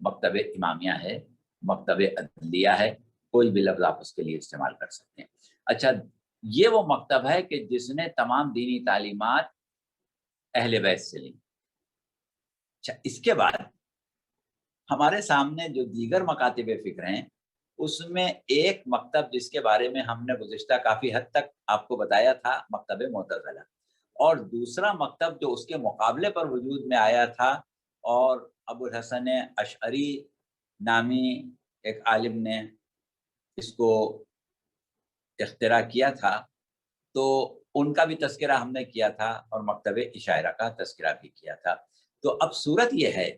مکتب امامیہ ہے، مکتب عدلیہ ہے، کوئی بھی لفظ آپ اس کے لیے استعمال کر سکتے ہیں۔ اچھا، یہ وہ مکتب ہے کہ جس نے تمام دینی تعلیمات اہل بیت سے لی۔ اچھا، اس کے بعد ہمارے سامنے جو دیگر مکاتب فکر ہیں، اس میں ایک مکتب جس کے بارے میں ہم نے گزشتہ کافی حد تک آپ کو بتایا تھا، مکتب معتزلہ، اور دوسرا مکتب جو اس کے مقابلے پر وجود میں آیا تھا اور ابو الحسن اشعری نامی ایک عالم نے اس کو اختراع کیا تھا، تو ان کا بھی تذکرہ ہم نے کیا تھا اور مکتب اشاعرہ کا تذکرہ بھی کیا تھا۔ تو اب صورت یہ ہے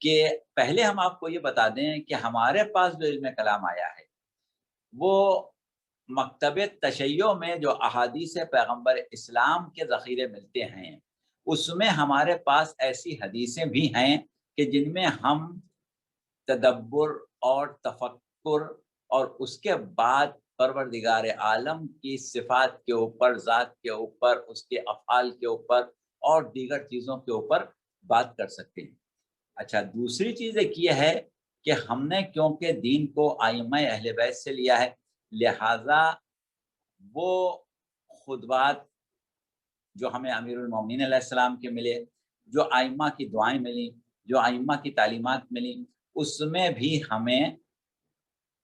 کہ پہلے ہم آپ کو یہ بتا دیں کہ ہمارے پاس جو علم کلام آیا ہے وہ مکتب تشیع میں جو احادیث پیغمبر اسلام کے ذخیرے ملتے ہیں، اس میں ہمارے پاس ایسی حدیثیں بھی ہیں کہ جن میں ہم تدبر اور تفکر اور اس کے بعد پروردگار عالم کی صفات کے اوپر، ذات کے اوپر، اس کے افعال کے اوپر اور دیگر چیزوں کے اوپر بات کر سکتے ہیں۔ اچھا، دوسری چیز ایک یہ ہے کہ ہم نے کیونکہ دین کو ائمہ اہل بیت سے لیا ہے، لہذا وہ خطبات جو ہمیں امیر المومنین علیہ السلام کے ملے، جو ائمہ کی دعائیں ملی، جو ائمہ کی تعلیمات ملی، اس میں بھی ہمیں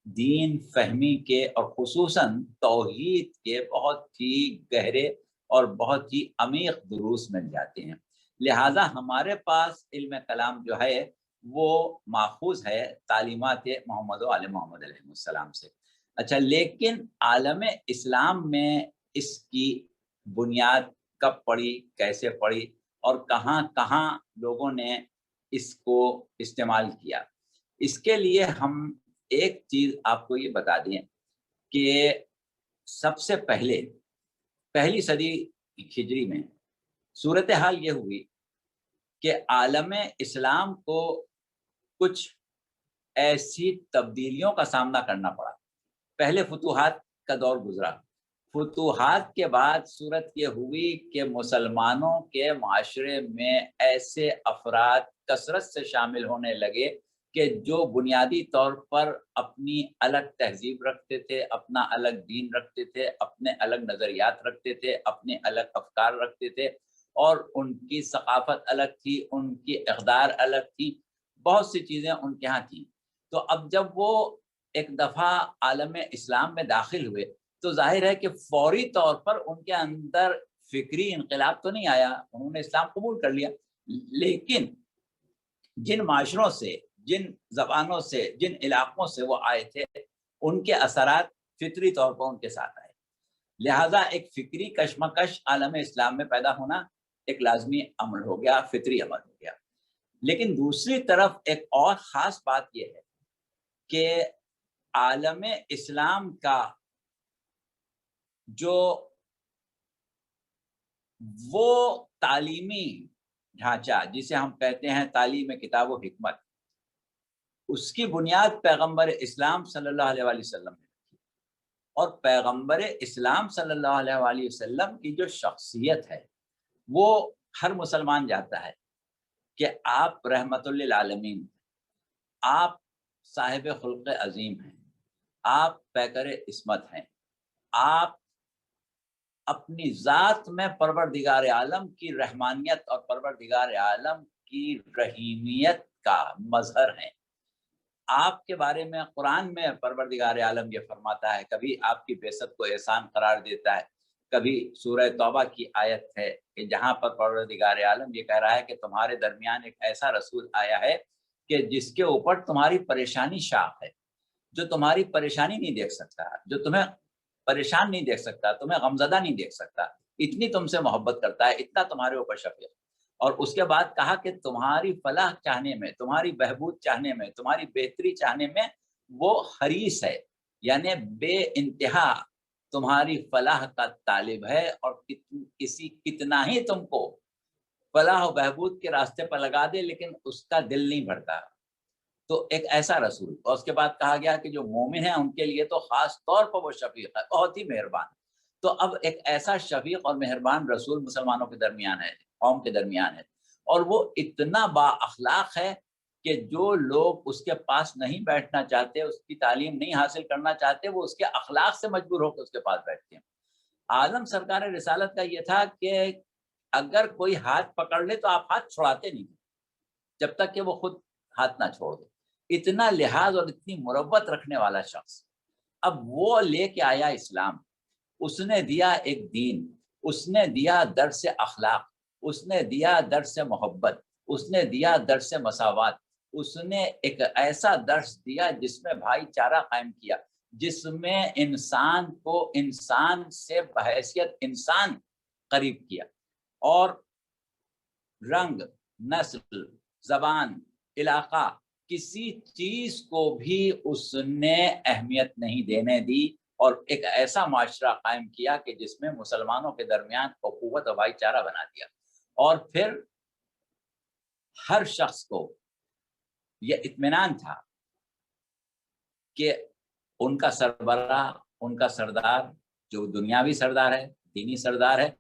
دین فہمی کے اور خصوصاً توحید کے بہت ہی گہرے اور بہت ہی عمیق دروس مل جاتے ہیں۔ لہٰذا ہمارے پاس علم کلام جو ہے وہ ماخوذ ہے تعلیمات محمد و آل محمد علیہ السلام سے۔ اچھا، لیکن عالم اسلام میں اس کی بنیاد کب پڑی، کیسے پڑی اور کہاں کہاں لوگوں نے اس کو استعمال کیا، اس کے لیے ہم ایک چیز آپ کو یہ بتا دیں کہ سب سے پہلی صدی ہجری میں صورتحال یہ ہوئی کہ عالم اسلام کو کچھ ایسی تبدیلیوں کا سامنا کرنا پڑا۔ پہلے فتوحات کا دور گزرا، فتوحات کے بعد صورت یہ ہوئی کہ مسلمانوں کے معاشرے میں ایسے افراد کثرت سے شامل ہونے لگے کہ جو بنیادی طور پر اپنی الگ تہذیب رکھتے تھے، اپنا الگ دین رکھتے تھے، اپنے الگ نظریات رکھتے تھے، اپنے الگ افکار رکھتے تھے، اور ان کی ثقافت الگ تھی، ان کی اقدار الگ تھی، بہت سی چیزیں ان کے ہاں تھیں۔ تو اب جب وہ ایک دفعہ عالم اسلام میں داخل ہوئے تو ظاہر ہے کہ فوری طور پر ان کے اندر فکری انقلاب تو نہیں آیا، انہوں نے اسلام قبول کر لیا، لیکن جن معاشروں سے، جن زبانوں سے، جن علاقوں سے وہ آئے تھے، ان کے اثرات فطری طور پر ان کے ساتھ آئے۔ لہٰذا ایک فکری کشمکش عالم اسلام میں پیدا ہونا ایک لازمی عمل ہو گیا، فطری عمل ہو گیا۔ لیکن دوسری طرف ایک اور خاص بات یہ ہے کہ عالم اسلام کا جو وہ تعلیمی ڈھانچہ جسے ہم کہتے ہیں تعلیم کتاب و حکمت، اس کی بنیاد پیغمبر اسلام صلی اللہ علیہ وآلہ وسلم نے رکھی، اور پیغمبر اسلام صلی اللہ علیہ وآلہ وسلم کی جو شخصیت ہے وہ ہر مسلمان جانتا ہے کہ آپ رحمت للعالمین، آپ صاحب خلق عظیم ہیں، آپ پیکر عصمت ہیں، آپ اپنی ذات میں پروردگار عالم کی رحمانیت اور پروردگار عالم کی رحیمیت کا مظہر ہیں۔ آپ کے بارے میں قرآن میں پروردگار عالم یہ فرماتا ہے، کبھی آپ کی بعثت کو احسان قرار دیتا ہے، کبھی سورہ توبہ کی آیت ہے کہ جہاں پر پروردگار عالم یہ کہہ رہا ہے کہ تمہارے درمیان ایک ایسا رسول آیا ہے کہ جس کے اوپر تمہاری پریشانی شاق ہے، جو تمہاری پریشانی نہیں دیکھ سکتا، جو تمہیں پریشان نہیں دیکھ سکتا، تمہیں غمزدہ نہیں دیکھ سکتا، اتنی تم سے محبت کرتا ہے، اتنا تمہارے اوپر شفیق۔ اور اس کے بعد کہا کہ تمہاری فلاح چاہنے میں، تمہاری بہبود چاہنے میں، تمہاری بہتری چاہنے میں وہ حریص ہے، یعنی بے انتہا تمہاری فلاح کا طالب ہے، اور کتنا ہی تم کو فلاح و بہبود کے راستے پر لگا دے لیکن اس کا دل نہیں بھرتا۔ تو ایک ایسا رسول، اور اس کے بعد کہا گیا کہ جو مومن ہیں ان کے لیے تو خاص طور پر وہ شفیق ہے، بہت ہی مہربان۔ تو اب ایک ایسا شفیق اور مہربان رسول مسلمانوں کے درمیان ہے، قوم کے درمیان ہے، اور وہ اتنا با اخلاق ہے کہ جو لوگ اس کے پاس نہیں بیٹھنا چاہتے، اس کی تعلیم نہیں حاصل کرنا چاہتے، وہ اس کے اخلاق سے مجبور ہو کے اس کے پاس بیٹھتے ہیں۔ عالم سرکار رسالت کا یہ تھا کہ اگر کوئی ہاتھ پکڑ لے تو آپ ہاتھ چھوڑاتے نہیں جب تک کہ وہ خود ہاتھ نہ چھوڑ دے۔ اتنا لحاظ اور اتنی مروت رکھنے والا شخص اب وہ لے کے آیا اسلام، اس نے دیا ایک دین، اس نے دیا درس اخلاق، اس نے دیا درس محبت، اس نے دیا درس مساوات، اس نے ایک ایسا درس دیا جس میں بھائی چارہ قائم کیا، جس میں انسان کو انسان سے بحیثیت انسان قریب کیا، اور رنگ، نسل، زبان، علاقہ، کسی چیز کو بھی اس نے اہمیت نہیں دینے دی، اور ایک ایسا معاشرہ قائم کیا کہ جس میں مسلمانوں کے درمیان اخوت و بھائی چارہ بنا دیا۔ اور پھر ہر شخص کو یہ اطمینان تھا کہ ان کا سربراہ، ان کا سردار، جو دنیاوی سردار ہے، دینی سردار ہے،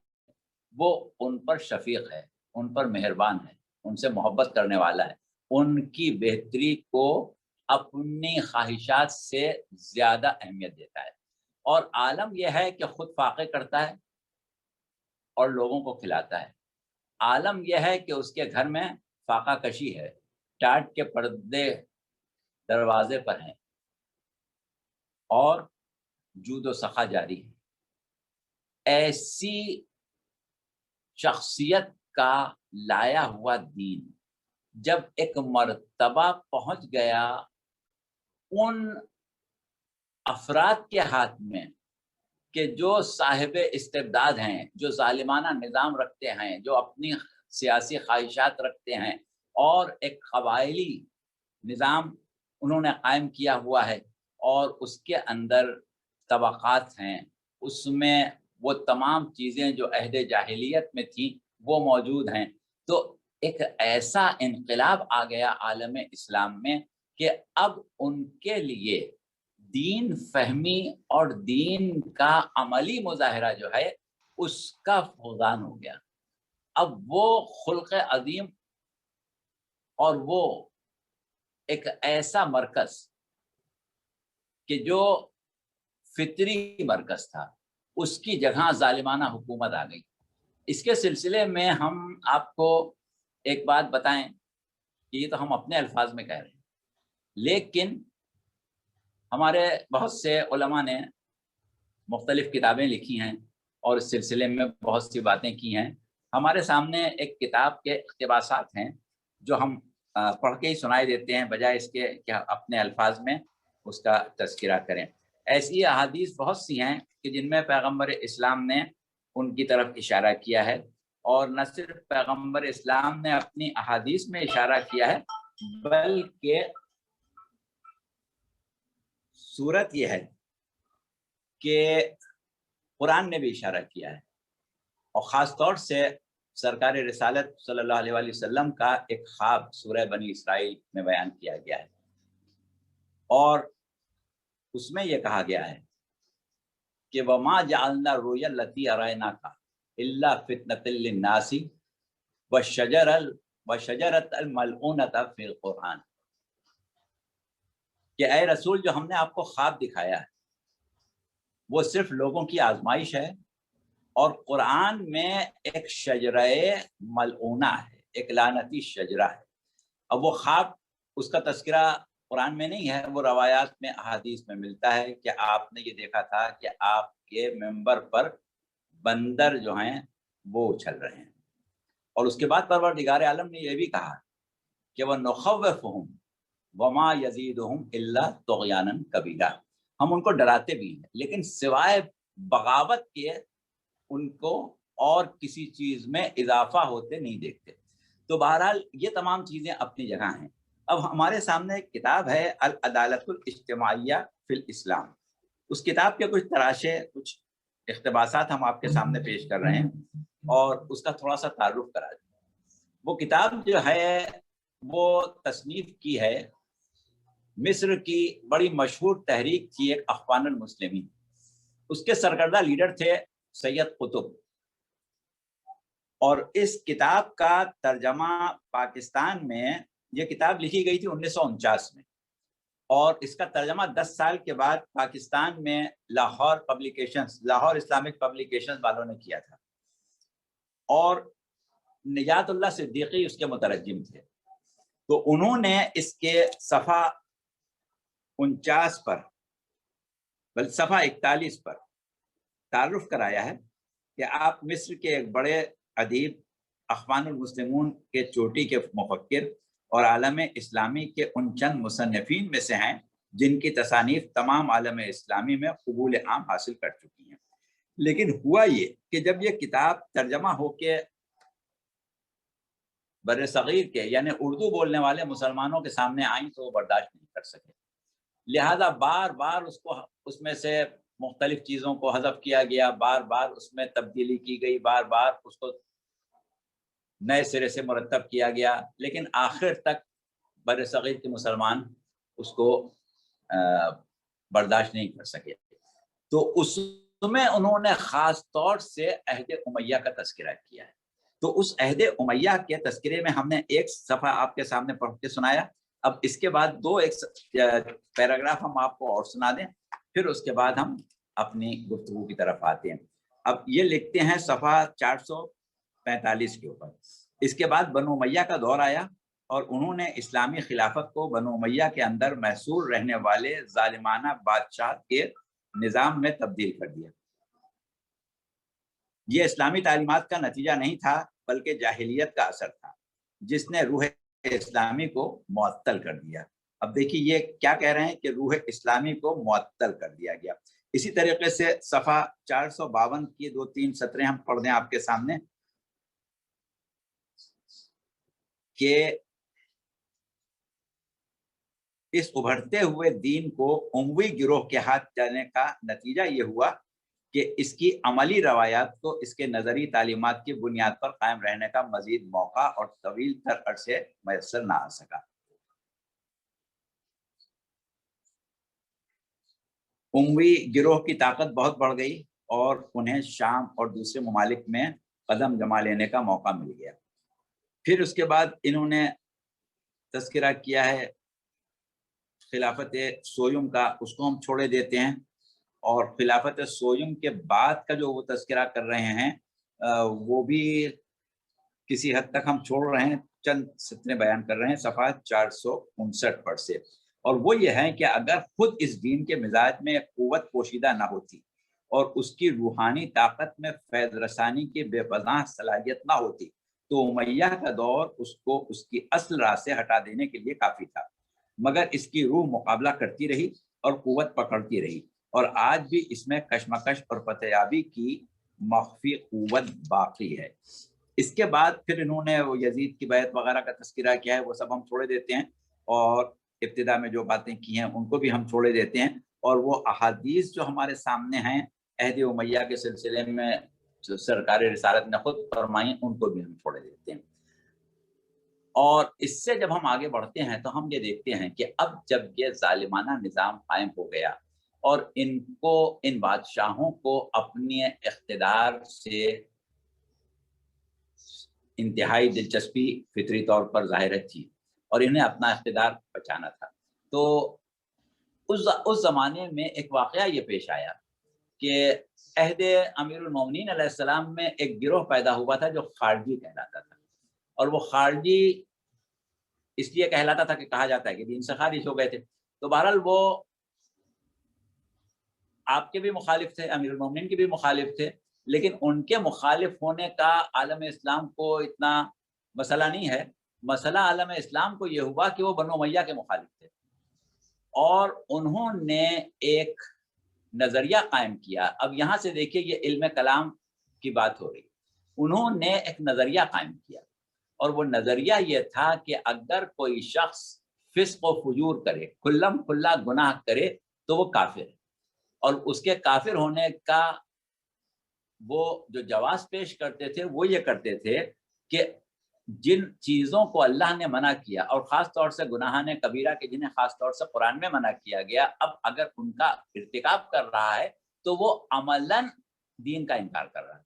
وہ ان پر شفیق ہے، ان پر مہربان ہے، ان سے محبت کرنے والا ہے، ان کی بہتری کو اپنی خواہشات سے زیادہ اہمیت دیتا ہے۔ اور عالم یہ ہے کہ خود فاقے کرتا ہے اور لوگوں کو کھلاتا ہے۔ عالم یہ ہے کہ اس کے گھر میں فاقہ کشی ہے، ٹاٹ کے پردے دروازے پر ہیں اور جود و سخا جاری ہے۔ ایسی شخصیت کا لایا ہوا دین جب ایک مرتبہ پہنچ گیا ان افراد کے ہاتھ میں کہ جو صاحب استبداد ہیں، جو ظالمانہ نظام رکھتے ہیں، جو اپنی سیاسی خواہشات رکھتے ہیں، اور ایک قبائلی نظام انہوں نے قائم کیا ہوا ہے، اور اس کے اندر طبقات ہیں، اس میں وہ تمام چیزیں جو عہد جاہلیت میں تھیں وہ موجود ہیں۔ تو ایک ایسا انقلاب آ گیا عالم اسلام میں کہ اب ان کے لیے دین فہمی اور دین کا عملی مظاہرہ جو ہے اس کا فقدان ہو گیا۔ اب وہ خلق عظیم اور وہ ایک ایسا مرکز کہ جو فطری مرکز تھا، اس کی جگہ ظالمانہ حکومت آ گئی۔ اس کے سلسلے میں ہم آپ کو ایک بات بتائیں کہ یہ تو ہم اپنے الفاظ میں کہہ رہے ہیں، لیکن ہمارے بہت سے علماء نے مختلف کتابیں لکھی ہیں اور اس سلسلے میں بہت سی باتیں کی ہیں۔ ہمارے سامنے ایک کتاب کے اقتباسات ہیں جو ہم پڑھ کے ہی سنائی دیتے ہیں، بجائے اس کے کہ اپنے الفاظ میں اس کا تذکرہ کریں۔ ایسی احادیث بہت سی ہیں کہ جن میں پیغمبر اسلام نے ان کی طرف اشارہ کیا ہے، اور نہ صرف پیغمبر اسلام نے اپنی احادیث میں اشارہ کیا ہے، بلکہ صورت یہ ہے کہ قرآن نے بھی اشارہ کیا ہے، اور خاص طور سے سرکار رسالت صلی اللہ علیہ وآلہ وسلم کا ایک خواب سورہ بنی اسرائیل میں بیان کیا گیا ہے، اور اس میں یہ کہا گیا ہے کہ وَمَا جَعَلْنَا الرُّؤْيَا الَّتِي أَرَيْنَاكَ إِلَّا فِتْنَةً لِلنَّاسِ وَالشَّجَرَةَ الْمَلْعُونَةَ فِي الْقُرْآنِ، کہ اے رسول جو ہم نے آپ کو خواب دکھایا ہے وہ صرف لوگوں کی آزمائش ہے، اور قرآن میں ایک شجرہ ملعونہ ہے، ایک لعنتی شجرہ ہے۔ اب وہ خواب، اس کا تذکرہ قرآن میں نہیں ہے، وہ روایات میں احادیث میں ملتا ہے کہ آپ نے یہ دیکھا تھا کہ آپ کے ممبر پر بندر جو ہیں وہ اچھل رہے ہیں، اور اس کے بعد پروردگار عالم نے یہ بھی کہا کہ وَنُخَوِّفُهُمْ وَمَا يَزِيدُهُمْ إِلَّا طُغْيَانًا كَبِيرًا، ہم ان کو ڈراتے بھی ہیں لیکن سوائے بغاوت کے ان کو اور کسی چیز میں اضافہ ہوتے نہیں دیکھتے۔ تو بہرحال یہ تمام چیزیں اپنی جگہ ہیں۔ اب ہمارے سامنے ایک کتاب ہے العدالت الاجتماعیہ فی الاسلام، اس کتاب کے کچھ تراشے، کچھ اقتباسات ہم آپ کے سامنے پیش کر رہے ہیں اور اس کا تھوڑا سا تعارف کرا دیں۔ وہ کتاب جو ہے وہ تصنیف کی ہے مصر کی بڑی مشہور تحریک تھی ایک اخوان المسلمین، اس کے سرکردہ لیڈر تھے سید قطب، اور اس کتاب کا ترجمہ پاکستان میں یہ کتاب لکھی گئی تھی 1949 میں، اور اس کا ترجمہ 10 سال کے بعد پاکستان میں Lahore publications, Lahore Islamic publications والوں نے کیا تھا، اور نجات اللہ صدیقی اس کے مترجم تھے۔ تو انہوں نے اس کے صفحہ 49 پر بلکہ صفحہ 41 پر تعارف کرایا ہے کہ آپ مصر کے ایک بڑے ادیب، اخوان المسلمون کے چوٹی کے مفکر اور عالم اسلامی کے ان چند مصنفین میں سے ہیں جن کی تصانیف تمام عالم اسلامی میں قبول عام حاصل کر چکی ہیں۔ لیکن ہوا یہ کہ جب یہ کتاب ترجمہ ہو کے بر صغیر کے یعنی اردو بولنے والے مسلمانوں کے سامنے آئیں تو وہ برداشت نہیں کر سکے، لہذا بار بار اس میں سے مختلف چیزوں کو حذف کیا گیا، بار بار اس میں تبدیلی کی گئی، بار بار اس کو نئے سرے سے مرتب کیا گیا، لیکن آخر تک بر صغیر کے مسلمان اس کو برداشت نہیں کر سکے۔ تو اس میں انہوں نے خاص طور سے عہد امیہ کا تذکرہ کیا ہے۔ تو اس عہد امیہ کے تذکرے میں ہم نے ایک صفحہ آپ کے سامنے پڑھ کے سنایا، اب اس کے بعد ایک پیراگراف ہم آپ کو اور سنا دیں، پھر اس کے بعد ہم اپنی گفتگو کی طرف آتے ہیں۔ اب یہ لکھتے ہیں صفحہ 445 کے اوپر، اس کے بعد بنو امیہ کا دور آیا اور انہوں نے اسلامی خلافت کو بنو امیہ کے اندر محصور رہنے والے ظالمانہ بادشاہ کے نظام میں تبدیل کر دیا۔ یہ اسلامی تعلیمات کا نتیجہ نہیں تھا بلکہ جاہلیت کا اثر تھا جس نے روح اسلامی کو معطل کر دیا۔ اب دیکھیے یہ کیا کہہ رہے ہیں کہ روح اسلامی کو معطل کر دیا گیا۔ اسی طریقے سے صفحہ 452 کی 2-3 سطریں ہم پڑھ دیں آپ کے سامنے کہ اس ابھرتے ہوئے دین کو اموی گروہ کے ہاتھ جانے کا نتیجہ یہ ہوا کہ اس کی عملی روایات کو اس کے نظری تعلیمات کی بنیاد پر قائم رہنے کا مزید موقع اور طویل تر عرصے میسر نہ آ سکا۔ اموی گروہ کی طاقت بہت بڑھ گئی اور انہیں شام اور دوسرے ممالک میں قدم جما لینے کا موقع مل گیا۔ پھر اس کے بعد انہوں نے تذکرہ کیا ہے خلافت سویم کا، اس کو ہم چھوڑے دیتے ہیں، اور خلافت سویم کے بعد کا جو وہ تذکرہ کر رہے ہیں وہ بھی کسی حد تک ہم چھوڑ رہے ہیں، چند سطریں بیان کر رہے ہیں صفحہ 459 پر سے، اور وہ یہ ہے کہ اگر خود اس دین کے مزاج میں قوت پوشیدہ نہ ہوتی اور اس کی روحانی طاقت میں فیض رسانی کی بے پناہ صلاحیت نہ ہوتی تو امیہ کا دور اس کو اس کی اصل راہ سے ہٹا دینے کے لیے کافی تھا، مگر اس کی روح مقابلہ کرتی رہی اور قوت پکڑتی رہی، اور آج بھی اس میں کشمکش اور فتح یابی کی مخفی قوت باقی ہے۔ اس کے بعد پھر انہوں نے وہ یزید کی بیعت وغیرہ کا تذکرہ کیا ہے، وہ سب ہم چھوڑے دیتے ہیں، اور ابتدا میں جو باتیں کی ہیں ان کو بھی ہم چھوڑے دیتے ہیں، اور وہ احادیث جو ہمارے سامنے ہیں عہد امیہ کے سلسلے میں جو سرکار رسالت نے خود فرمائی ان کو بھی ہم چھوڑے دیتے ہیں۔ اور اس سے جب ہم آگے بڑھتے ہیں تو ہم یہ دیکھتے ہیں کہ اب جب یہ ظالمانہ نظام قائم ہو گیا اور ان بادشاہوں کو اپنے اقتدار سے انتہائی دلچسپی فطری طور پر ظاہر تھی اور انہیں اپنا اقتدار بچانا تھا، تو اس زمانے میں ایک واقعہ یہ پیش آیا کہ عہد امیر المومنین علیہ السلام میں ایک گروہ پیدا ہوا تھا جو خارجی کہلاتا تھا، اور وہ خارجی اس لیے کہلاتا تھا کہ کہا جاتا ہے کہ دین سے خارج ہو گئے تھے، تو بہرحال وہ آپ کے بھی مخالف تھے، امیر المومنین کے بھی مخالف تھے، لیکن ان کے مخالف ہونے کا عالم اسلام کو اتنا مسئلہ نہیں ہے، مسئلہ عالم اسلام کو یہ ہوا کہ وہ بنو امیہ کے مخالف تھے، اور انہوں نے ایک نظریہ قائم کیا۔ اب یہاں سے دیکھیے یہ علم کلام کی بات ہو رہی، انہوں نے ایک نظریہ قائم کیا، اور وہ نظریہ یہ تھا کہ اگر کوئی شخص فسق و فجور کرے، کھلم کھلا گناہ کرے تو وہ کافر ہے، اور اس کے کافر ہونے کا وہ جو جواز پیش کرتے تھے وہ یہ کرتے تھے کہ جن چیزوں کو اللہ نے منع کیا، اور خاص طور سے گناہان کبیرہ کے جنہیں خاص طور سے قرآن میں منع کیا گیا، اب اگر ان کا ارتکاب کر رہا ہے تو وہ عملاً دین کا انکار کر رہا ہے،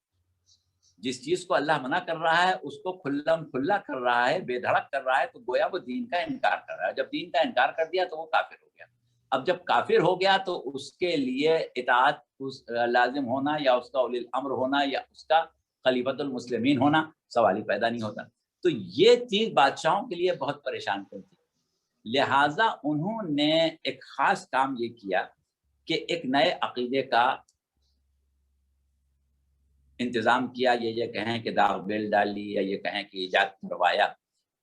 جس چیز کو اللہ منع کر رہا ہے اس کو کھلم کھلا کر رہا ہے، بے دھڑک کر رہا ہے، تو گویا وہ دین کا انکار کر رہا ہے. جب دین کا انکار کر دیا تو وہ کافر ہو گیا. اب جب کافر ہو گیا تو اس کے لیے اطاعت لازم ہونا یا اس کا اولی الامر ہونا یا اس کا خلیفۃ المسلمین ہونا سوال ہی پیدا نہیں ہوتا. تو یہ چیز بادشاہوں کے لیے بہت پریشان کن تھی. لہٰذا انہوں نے ایک خاص کام یہ کیا کہ ایک نئے عقیدے کا انتظام کیا. یہ کہیں کہ داغ بیل ڈالی یا یہ کہیں کہ ایجاد کروایا.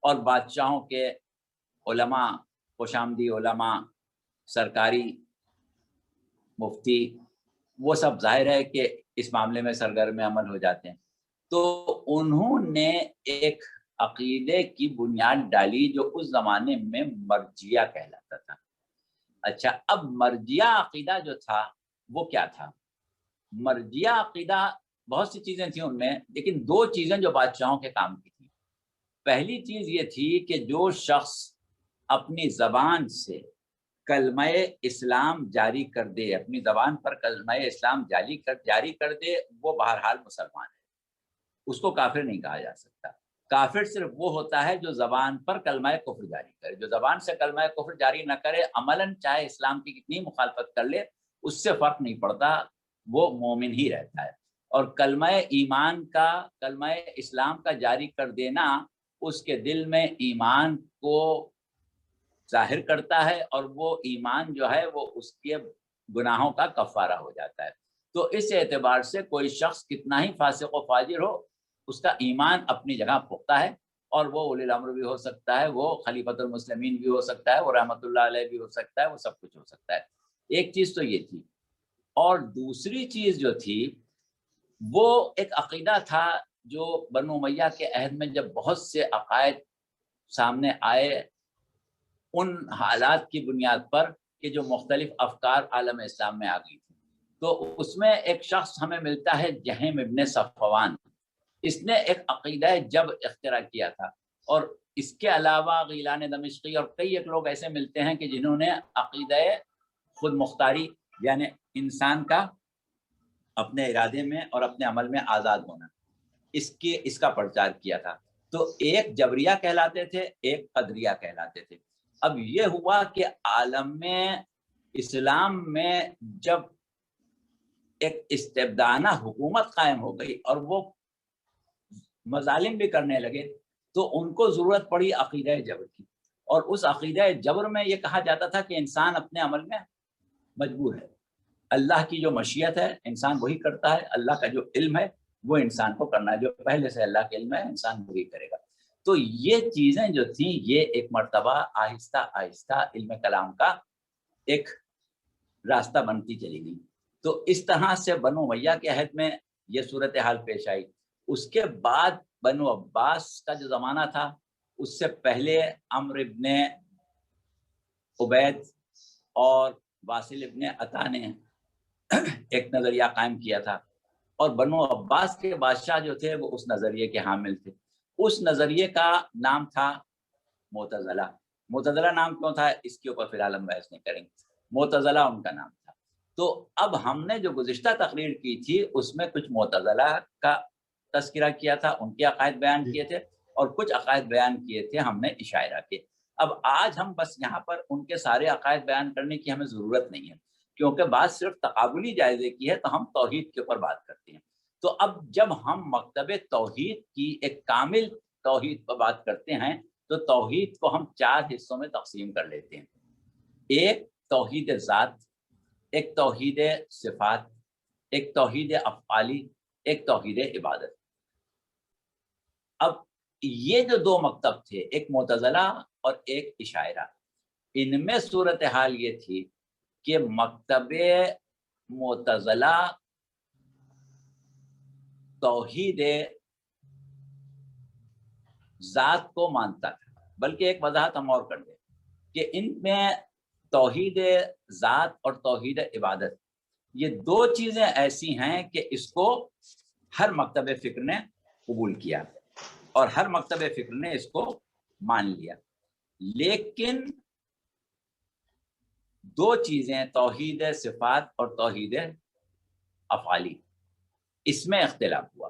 اور بادشاہوں کے علماء، خوشامدی علماء، سرکاری مفتی، وہ سب ظاہر ہے کہ اس معاملے میں سرگرم عمل ہو جاتے ہیں. تو انہوں نے ایک عقیدے کی بنیاد ڈالی جو اس زمانے میں مرجیہ کہلاتا تھا. اچھا، اب مرجیہ عقیدہ جو تھا وہ کیا تھا؟ مرجیہ عقیدہ بہت سی چیزیں تھیں ان میں، لیکن دو چیزیں جو بادشاہوں کے کام کی تھیں. پہلی چیز یہ تھی کہ جو شخص اپنی زبان سے کلمہ اسلام جاری کر دے، اپنی زبان پر کلمہ اسلام جاری کر دے، وہ بہرحال مسلمان ہے، اس کو کافر نہیں کہا جا سکتا. کافر صرف وہ ہوتا ہے جو زبان پر کلمہ کفر جاری کرے. جو زبان سے کلمہ کفر جاری نہ کرے، عملاً چاہے اسلام کی کتنی مخالفت کر لے، اس سے فرق نہیں پڑتا، وہ مومن ہی رہتا ہے. اور کلمہ ایمان کا، کلمہ اسلام کا جاری کر دینا اس کے دل میں ایمان کو ظاہر کرتا ہے، اور وہ ایمان جو ہے وہ اس کے گناہوں کا کفارہ ہو جاتا ہے. تو اس اعتبار سے کوئی شخص کتنا ہی فاسق و فاجر ہو، اس کا ایمان اپنی جگہ پختہ ہے، اور وہ اولی الامر بھی ہو سکتا ہے، وہ خلیفۃ المسلمین بھی ہو سکتا ہے، وہ رحمۃ اللہ علیہ بھی ہو سکتا ہے، وہ سب کچھ ہو سکتا ہے. ایک چیز تو یہ تھی. اور دوسری چیز جو تھی وہ ایک عقیدہ تھا جو بنو امیہ کے عہد میں جب بہت سے عقائد سامنے آئے ان حالات کی بنیاد پر کہ جو مختلف افکار عالم اسلام میں آ گئی تھی، تو اس میں ایک شخص ہمیں ملتا ہے جہیم ابن صفوان. اس نے ایک عقیدہ جب اختراع کیا تھا. اور اس کے علاوہ غیلان دمشقی اور کئی ایک لوگ ایسے ملتے ہیں کہ جنہوں نے عقیدہ خود مختاری، یعنی انسان کا اپنے ارادے میں اور اپنے عمل میں آزاد ہونا، اس کا پرچار کیا تھا. تو ایک جبریہ کہلاتے تھے، ایک قدریہ کہلاتے تھے. اب یہ ہوا کہ عالم میں اسلام میں جب ایک استبدانہ حکومت قائم ہو گئی اور وہ مظالم بھی کرنے لگے، تو ان کو ضرورت پڑی عقیدہ جبر کی. اور اس عقیدہ جبر میں یہ کہا جاتا تھا کہ انسان اپنے عمل میں مجبور ہے. اللہ کی جو مشیت ہے انسان وہی کرتا ہے، اللہ کا جو علم ہے وہ انسان کو کرنا ہے، جو پہلے سے اللہ کے علم ہے انسان وہی کرے گا. تو یہ چیزیں جو تھیں یہ ایک مرتبہ آہستہ آہستہ علم کلام کا ایک راستہ بنتی چلی گئی. تو اس طرح سے بنو امیہ کے عہد میں یہ صورتحال پیش آئی. اس کے بعد بنو عباس کا جو زمانہ تھا، اس سے پہلے عمرو ابن عبید اور واصل ابن عطا نے ایک نظریہ قائم کیا تھا. اور بنو عباس کے بادشاہ جو تھے وہ اس نظریے کے حامل تھے. اس نظریے کا نام تھا معتزلہ. معتزلہ نام کیوں تھا اس کے اوپر فی الحال ہم بحث نہیں کریں گے، معتزلہ ان کا نام تھا. تو اب ہم نے جو گزشتہ تقریر کی تھی اس میں کچھ معتزلہ کا تذکرہ کیا تھا، ان کے عقائد بیان کیے تھے، اور کچھ عقائد بیان کیے تھے ہم نے اشاعرہ کے. اب آج ہم بس یہاں پر ان کے سارے عقائد بیان کرنے کی ہمیں ضرورت نہیں ہے، کیونکہ بات صرف تقابلی جائزے کی ہے، تو ہم توحید کے اوپر بات کرتے ہیں. تو اب جب ہم مکتب توحید کی ایک کامل توحید پر بات کرتے ہیں تو توحید کو ہم 4 حصوں میں تقسیم کر لیتے ہیں. ایک توحید ذات، ایک توحید صفات، ایک توحید افعالی، ایک توحید عبادت. اب یہ جو 2 مکتب تھے، ایک معتزلہ اور ایک اشاعرہ، ان میں صورتحال یہ تھی کہ مکتب معتزلہ توحید ذات کو مانتا تھا. بلکہ ایک وضاحت ہم اور کر دیں کہ ان میں توحید ذات اور توحید عبادت یہ 2 چیزیں ایسی ہیں کہ اس کو ہر مکتب فکر نے قبول کیا اور ہر مکتب فکر نے اس کو مان لیا. لیکن 2 چیزیں توحید صفات اور توحید افعالی، اس میں اختلاف ہوا.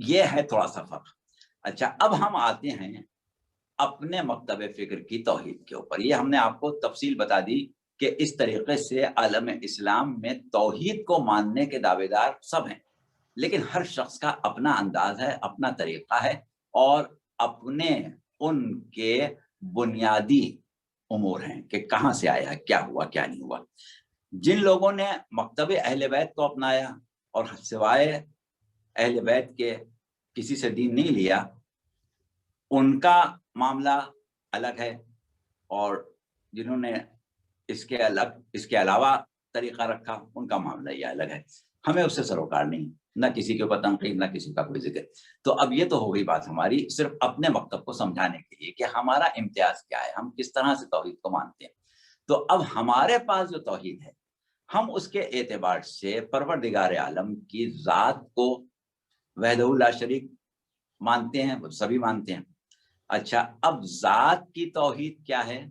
یہ ہے تھوڑا سا فرق. اچھا اب ہم آتے ہیں اپنے مکتب فکر کی توحید کے اوپر. یہ ہم نے آپ کو تفصیل بتا دی کہ اس طریقے سے عالم اسلام میں توحید کو ماننے کے دعوے دار سب ہیں، لیکن ہر شخص کا اپنا انداز ہے، اپنا طریقہ ہے، اور اپنے ان کے بنیادی امور ہیں کہ کہاں سے آیا، کیا ہوا، کیا نہیں ہوا. جن لوگوں نے مکتب اہل بیت کو اپنایا اور سوائے اہل بیت کے کسی سے دین نہیں لیا، ان کا معاملہ الگ ہے، اور جنہوں نے اس کے علاوہ طریقہ رکھا ان کا معاملہ یہ الگ ہے. ہمیں اس سے سروکار نہیں، نہ کسی کے اوپر تنقید، نہ کسی کا کوئی ذکر. تو اب یہ تو ہو گئی بات ہماری صرف اپنے مکتب کو سمجھانے کے لیے کہ ہمارا امتیاز کیا ہے، ہم کس طرح سے توحید کو مانتے ہیں. تو اب ہمارے پاس جو توحید ہے، ہم اس کے اعتبار سے پروردگار عالم کی ذات کو وحدہ لا شریک مانتے ہیں، وہ سبھی مانتے ہیں. اچھا اب ذات کی توحید کیا ہے،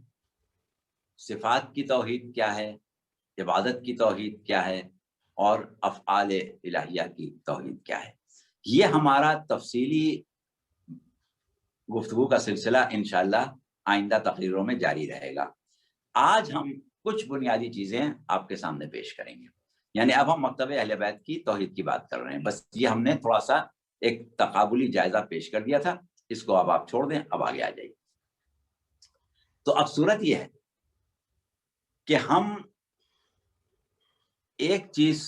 صفات کی توحید کیا ہے، عبادت کی توحید کیا ہے، اور افعال الہیہ کی توحید کیا ہے، یہ ہمارا تفصیلی گفتگو کا سلسلہ انشاءاللہ آئندہ تقریروں میں جاری رہے گا. آج ہم کچھ بنیادی چیزیں آپ کے سامنے پیش کریں گے. یعنی اب ہم مکتب اہل بیت کی توحید کی بات کر رہے ہیں، بس یہ ہم نے تھوڑا سا ایک تقابلی جائزہ پیش کر دیا تھا، اس کو اب آپ چھوڑ دیں، اب آگے آ جائیے. تو اب صورت یہ ہے کہ ہم ایک چیز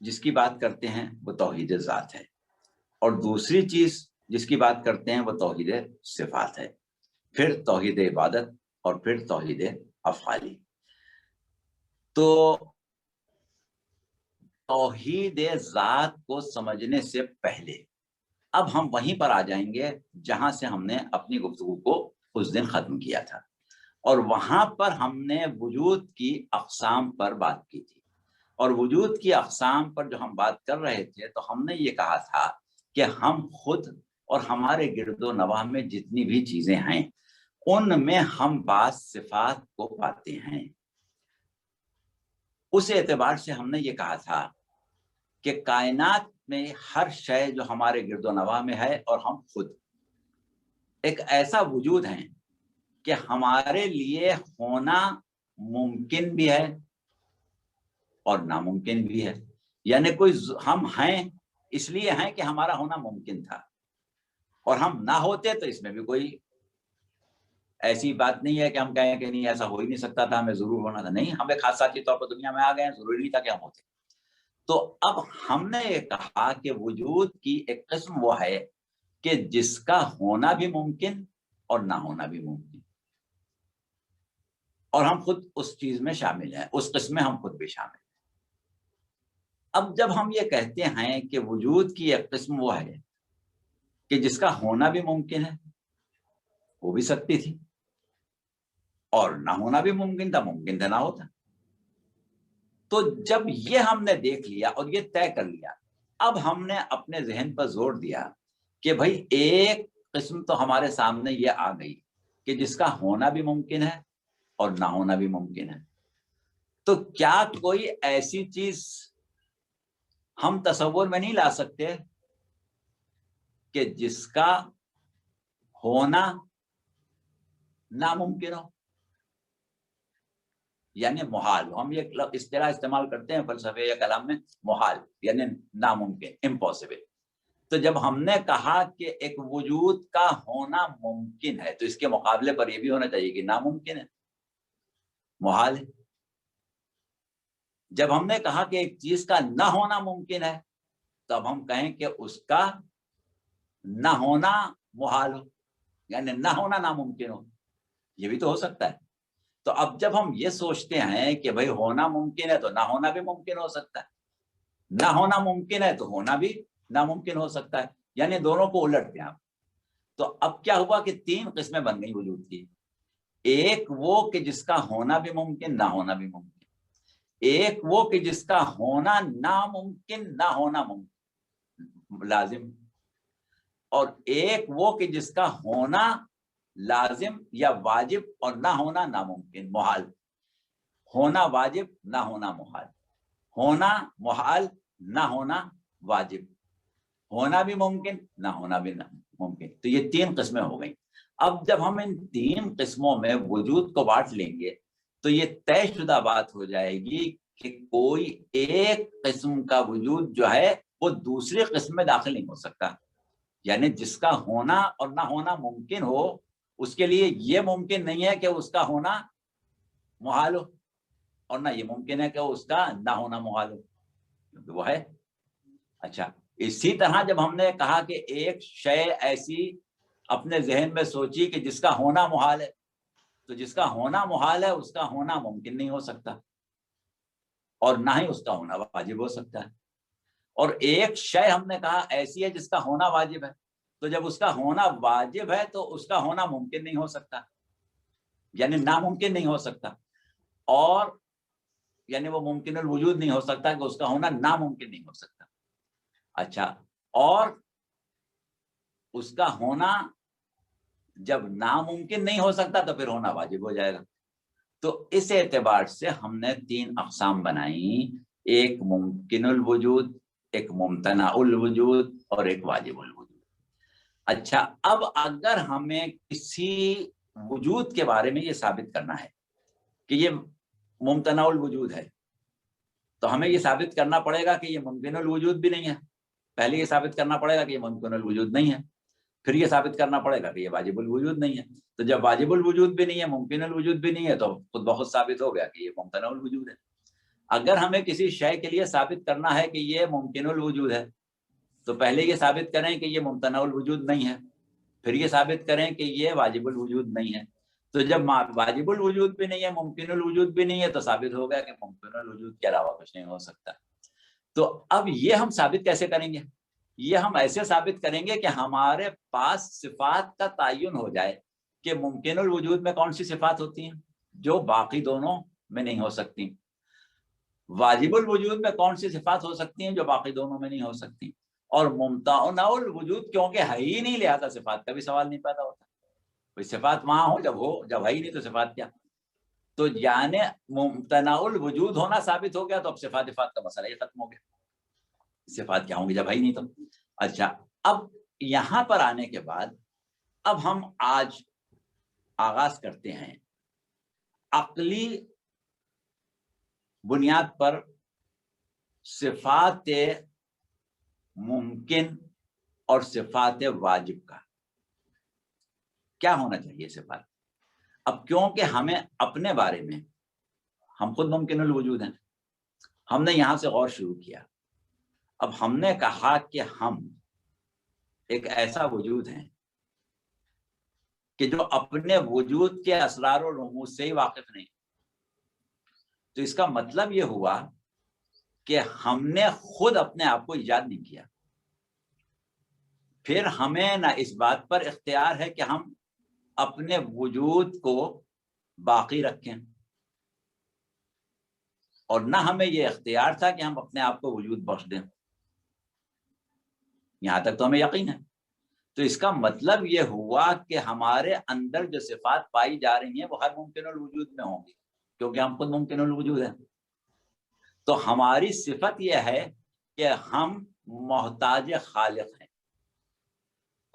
جس کی بات کرتے ہیں وہ توحید ذات ہے، اور دوسری چیز جس کی بات کرتے ہیں وہ توحید صفات ہے، پھر توحید عبادت، اور پھر توحید افعالی. تو توحید ذات کو سمجھنے سے پہلے اب ہم وہیں پر آ جائیں گے جہاں سے ہم نے اپنی گفتگو کو اس دن ختم کیا تھا، اور وہاں پر ہم نے وجود کی اقسام پر بات کی تھی. اور وجود کی اقسام پر جو ہم بات کر رہے تھے تو ہم نے یہ کہا تھا کہ ہم خود اور ہمارے گرد و نواح میں جتنی بھی چیزیں ہیں ان میں ہم بعض صفات کو پاتے ہیں. اس اعتبار سے ہم نے یہ کہا تھا کہ کائنات میں ہر شے جو ہمارے گرد و نواح میں ہے اور ہم خود ایک ایسا وجود ہیں کہ ہمارے لیے ہونا ممکن بھی ہے اور ناممکن بھی ہے. یعنی ہم ہیں اس لیے ہیں کہ ہمارا ہونا ممکن تھا، اور ہم نہ ہوتے تو اس میں بھی کوئی ایسی بات نہیں ہے کہ ہم کہیں کہ نہیں ایسا ہو ہی نہیں سکتا تھا، ہمیں ضرور ہونا تھا. نہیں، ہم ایک حادثاتی طور پر دنیا میں آ گئے ہیں، ضروری نہیں تھا کہ ہم ہوتے. تو اب ہم نے یہ کہا کہ وجود کی ایک قسم وہ ہے کہ جس کا ہونا بھی ممکن اور نہ ہونا بھی ممکن، اور ہم خود اس چیز میں شامل ہیں، اس قسم میں ہم خود بھی شامل ہیں. اب جب ہم یہ کہتے ہیں کہ وجود کی ایک قسم وہ ہے کہ جس کا ہونا بھی ممکن ہے، ہو بھی سکتی تھی، اور نہ ہونا بھی ممکن تھا، ممکن تھا نہ ہوتا. تو جب یہ ہم نے دیکھ لیا اور یہ طے کر لیا، اب ہم نے اپنے ذہن پر زور دیا کہ بھائی ایک قسم تو ہمارے سامنے یہ آ گئی کہ جس کا ہونا بھی ممکن ہے اور نہ ہونا بھی ممکن ہے. تو کیا کوئی ایسی چیز ہم تصور میں نہیں لا سکتے کہ جس کا ہونا ناممکن ہو؟ یعنی محال. ہم یہ اصطلاح استعمال کرتے ہیں فلسفے یا کلام میں، محال یعنی ناممکن، امپاسبل. تو جب ہم نے کہا کہ ایک وجود کا ہونا ممکن ہے تو اس کے مقابلے پر یہ بھی ہونا چاہیے کہ ناممکن ہے، محال ہے. جب ہم نے کہا کہ ایک چیز کا نہ ہونا ممکن ہے تو اب ہم کہیں کہ اس کا نہ ہونا محال ہو، یعنی نہ ہونا ناممکن ہو. یہ بھی تو ہو سکتا ہے. تو اب جب ہم یہ سوچتے ہیں کہ بھئی ہونا ممکن ہے تو نہ ہونا بھی ممکن ہو سکتا ہے، نہ ہونا ممکن ہے تو ہونا بھی ناممکن ہو سکتا ہے، یعنی دونوں کو الٹ دیں آپ. تو اب کیا ہوا کہ تین قسمیں بن گئی وجود کی. ایک وہ کہ جس کا ہونا بھی ممکن، نہ ہونا بھی ممکن. ایک وہ کہ جس کا ہونا ناممکن، نہ ہونا ممکن لازم. اور ایک وہ کہ جس کا ہونا لازم یا واجب اور نہ ہونا ناممکن، محال. ہونا واجب، نہ ہونا محال. ہونا محال، نہ ہونا واجب. ہونا بھی ممکن، نہ ہونا بھی ممکن. تو یہ 3 قسمیں ہو گئیں. اب جب ہم ان 3 قسموں میں وجود کو بانٹ لیں گے تو یہ طے شدہ بات ہو جائے گی کہ کوئی ایک قسم کا وجود جو ہے وہ دوسری قسم میں داخل نہیں ہو سکتا. یعنی جس کا ہونا اور نہ ہونا ممکن ہو، اس کے لیے یہ ممکن نہیں ہے کہ اس کا ہونا محال ہو، اور نہ یہ ممکن ہے کہ اس کا نہ ہونا محال ہو، کیونکہ وہ ہے. اچھا، اسی طرح جب ہم نے کہا کہ ایک شے ایسی اپنے ذہن میں سوچی کہ جس کا ہونا محال ہے، تو جس کا ہونا محال ہے اس کا ہونا ممکن نہیں ہو سکتا، اور نہ ہی اس کا ہونا واجب ہو سکتا ہے. اور ایک شے ہم نے کہا ایسی ہے جس کا ہونا واجب ہے، تو جب اس کا ہونا واجب ہے تو اس کا ہونا ممکن نہیں ہو سکتا، یعنی ناممکن نہیں ہو سکتا، اور یعنی وہ ممکن الوجود نہیں ہو سکتا کہ اس کا ہونا ناممکن نہیں ہو سکتا. اچھا، اور اس کا ہونا جب ناممکن نہیں ہو سکتا تو پھر ہونا واجب ہو جائے گا. تو اس اعتبار سے ہم نے 3 اقسام بنائی، ایک ممکن الوجود، ایک ممتنع الوجود، اور ایک واجب الوجود. اچھا، اب اگر ہمیں کسی وجود کے بارے میں یہ ثابت کرنا ہے کہ یہ ممتنع الوجود ہے، تو ہمیں یہ ثابت کرنا پڑے گا کہ یہ ممکن الوجود بھی نہیں ہے. پہلے یہ ثابت کرنا پڑے گا کہ یہ ممکن الوجود نہیں ہے، پھر یہ ثابت کرنا پڑے گا کہ یہ واجب الوجود نہیں ہے. تو جب واجب الوجود بھی نہیں ہے، ممکن الوجود بھی نہیں ہے، تو خود بخود ثابت ہو گیا کہ یہ ممتنع الوجود ہے. اگر ہمیں کسی شے کے لیے ثابت کرنا ہے کہ یہ ممکن الوجود ہے، تو پہلے یہ ثابت کریں کہ یہ ممتنع الوجود نہیں ہے، پھر یہ ثابت کریں کہ یہ واجب الوجود نہیں ہے. تو جب واجب الوجود بھی نہیں ہے، ممکن الوجود بھی نہیں ہے، تو ثابت ہو گیا کہ ممکن الوجود کے علاوہ کچھ نہیں ہو سکتا. تو اب یہ ہم ثابت کیسے کریں گے؟ یہ ہم ایسے ثابت کریں گے کہ ہمارے پاس صفات کا تعین ہو جائے کہ ممکن الوجود میں کون سی صفات ہوتی ہیں جو باقی دونوں میں نہیں ہو سکتی، واجب الوجود میں کون سی صفات ہو سکتی ہیں جو باقی دونوں میں نہیں ہو سکتی، اور ممتنع الوجود کیونکہ ہے ہی نہیں، لہذا صفات کا بھی سوال نہیں پیدا ہوتا. کوئی صفات وہاں ہو، جب ہے ہی نہیں تو صفات کیا. تو یعنی ممتنع الوجود ہونا ثابت ہو گیا، تو اب صفات کا مسئلہ یہ ختم ہو گیا. صفات کیا ہوں گی جب ہے ہی نہیں تو. اچھا، اب یہاں پر آنے کے بعد اب ہم آج آغاز کرتے ہیں عقلی بنیاد پر صفات ممکن اور صفات واجب کا. کیا ہونا چاہیے صفات؟ اب کیونکہ ہمیں اپنے بارے میں، ہم خود ممکن الوجود ہیں، ہم نے یہاں سے غور شروع کیا. اب ہم نے کہا کہ ہم ایک ایسا وجود ہیں کہ جو اپنے وجود کے اسرار و رموز سے ہی واقف نہیں. تو اس کا مطلب یہ ہوا کہ ہم نے خود اپنے آپ کو ایجاد نہیں کیا. پھر ہمیں نہ اس بات پر اختیار ہے کہ ہم اپنے وجود کو باقی رکھیں، اور نہ ہمیں یہ اختیار تھا کہ ہم اپنے آپ کو وجود بخش دیں. یہاں تک تو ہمیں یقین ہے. تو اس کا مطلب یہ ہوا کہ ہمارے اندر جو صفات پائی جا رہی ہیں وہ ہر ممکن الوجود میں ہوں گی، کیونکہ ہم خود ممکن الوجود ہیں. تو ہماری صفت یہ ہے کہ ہم محتاج خالق ہیں.